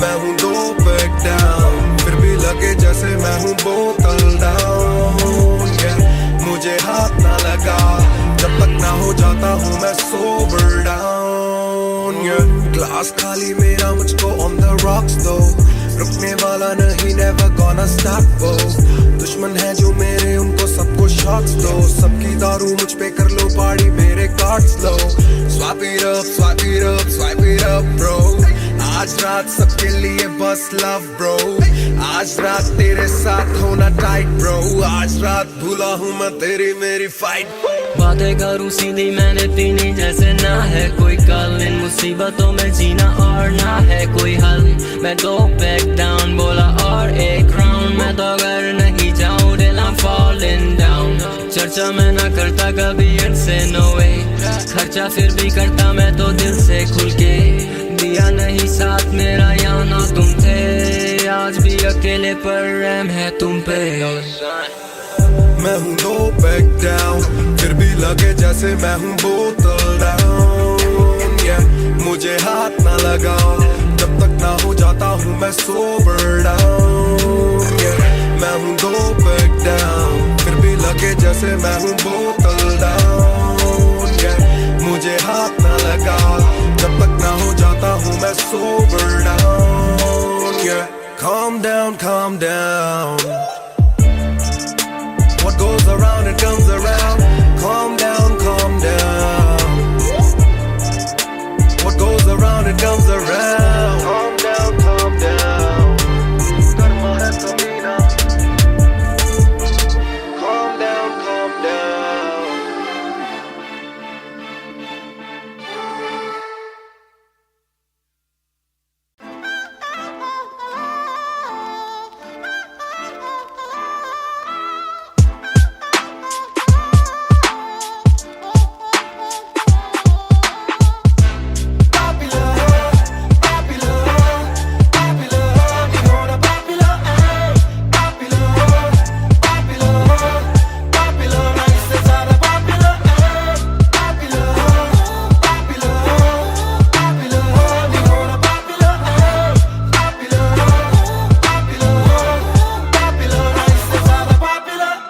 Speaker 1: मैं हूँ 2 पैक डाउन फिर भी लगे जैसे मैं हूँ बोतल डाउन मुझे हाथ ना लगाओ जब तक ना हो जाता हूँ मैं सोबर डाउन ग्लास खाली मेरा मुझको ऑन द रॉक्स दो रुकने वाला नहीं never gonna stop वो दुश्मन है जो मेरे उनको सबको शॉट्स दो सबकी दारू मुझ पे कर लो पार्टी मेरे cards low swipe it up bro I आज रात सबके लिए बस लव ब्रो, आज रात तेरे साथ होना टाइट ब्रो, आज रात भूला हूँ मैं तेरी मेरी फाइट।
Speaker 8: बातें करूं सीधी मैंने पीनी जैसे ना है कोई कल, इन मुसीबतों में जीना और ना है कोई हल। मैं तो बैक डाउन बोला और एक राउंड, मैं तो अगर नहीं जाऊं दिल I'm falling down। चर्चा मैं ना करता कभी इनसे नो वे, खर्चा फिर भी करता मैं तो दिल से खुल के। दिया नहीं साथ मेरा या ना तुम थे, आज भी अकेले पर रहम है तुम पे।
Speaker 1: मैं हूँ नो बैक डाउन, फिर भी लगे जैसे मैं हूँ बोतल डाउन, yeah। मुझे हाथ ना लगाओ जब तक ना हो जाता हूँ मैं सोबर डाउन, yeah। मैं हूँ नो बैक डाउन, फिर भी लगे जैसे मैं हूँ बोतल डाउन, yeah। मुझे हाथ ना लगाओ जब तक ना हो जाता हूँ मैं sober down, yeah। Calm down, calm down। What goes around it comes around. Calm down, calm down. What goes around it comes around. Calm down, calm down. Karma hai kabhi na. Calm down, calm down.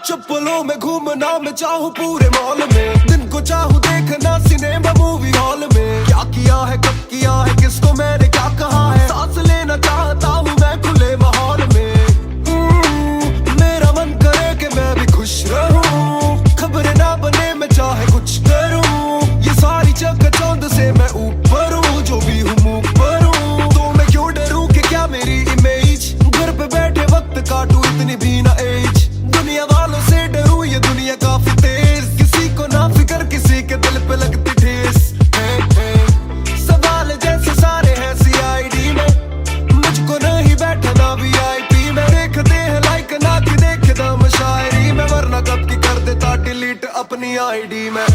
Speaker 1: चप्पलों में घूमना मैं चाहूँ पूरे mall में, दिन को चाहूँ देखना सिनेमा मूवी हॉल में। क्या किया है कब किया है किसको मैंने क्या कहा है, सांस लेना चाहता हूँ मैं खुले माहौल में। मेरा मन करे कि मैं भी खुश रहूं, खबरें ना बने मैं चाहे कुछ करूं। ये सारी चकाचौंध से मैं ऊपर हूँ, जो भी हूँ मुँह पर हूँ, तो मैं क्यों डरूं कि क्या मेरी इमेज। घर पे बैठे वक्त काटूं इतनी भी ना एज, दुनिया वालों से डरूं ये दुनिया काफी तेज। किसी को ना फिकर किसी के दिल पे लगती ठेस, सवाल जैसे सारे हैं CID में, मुझको नहीं बैठना VIP में। देखते हैं लाइक ना कि देखे दम शायरी में, वरना कब की कर देता डिलीट अपनी ID में।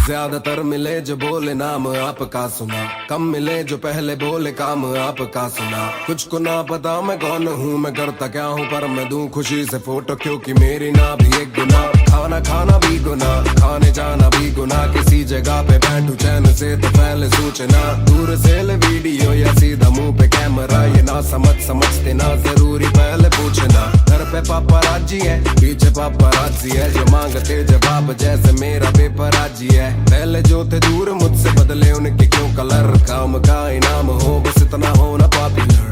Speaker 1: ज्यादातर मिले जो बोले नाम आपका सुना, कम मिले जो पहले बोले काम आपका सुना। कुछ को ना पता मैं कौन हूँ मैं करता क्या हूँ, पर मैं दूं खुशी से फोटो क्योंकि मेरी ना भी एक गुना। खाना खाना भी गुना, खाने जाना भी गुना, किसी जगह पे बैठूं चैन से तो पहले सूचना। दूर से ले वीडियो या सीधा मुंह पे कैमरा, ये ना समझते ना जरूरी पहले पूछना। घर पे पापराजी है पीछे पापराजी है, जो मांगते जवाब जैसे मेरा पेपराजी है। पहले जो थे दूर मुझसे बदले उनके क्यों कलर, काम का इनाम हो बस इतना होना पॉपुलर।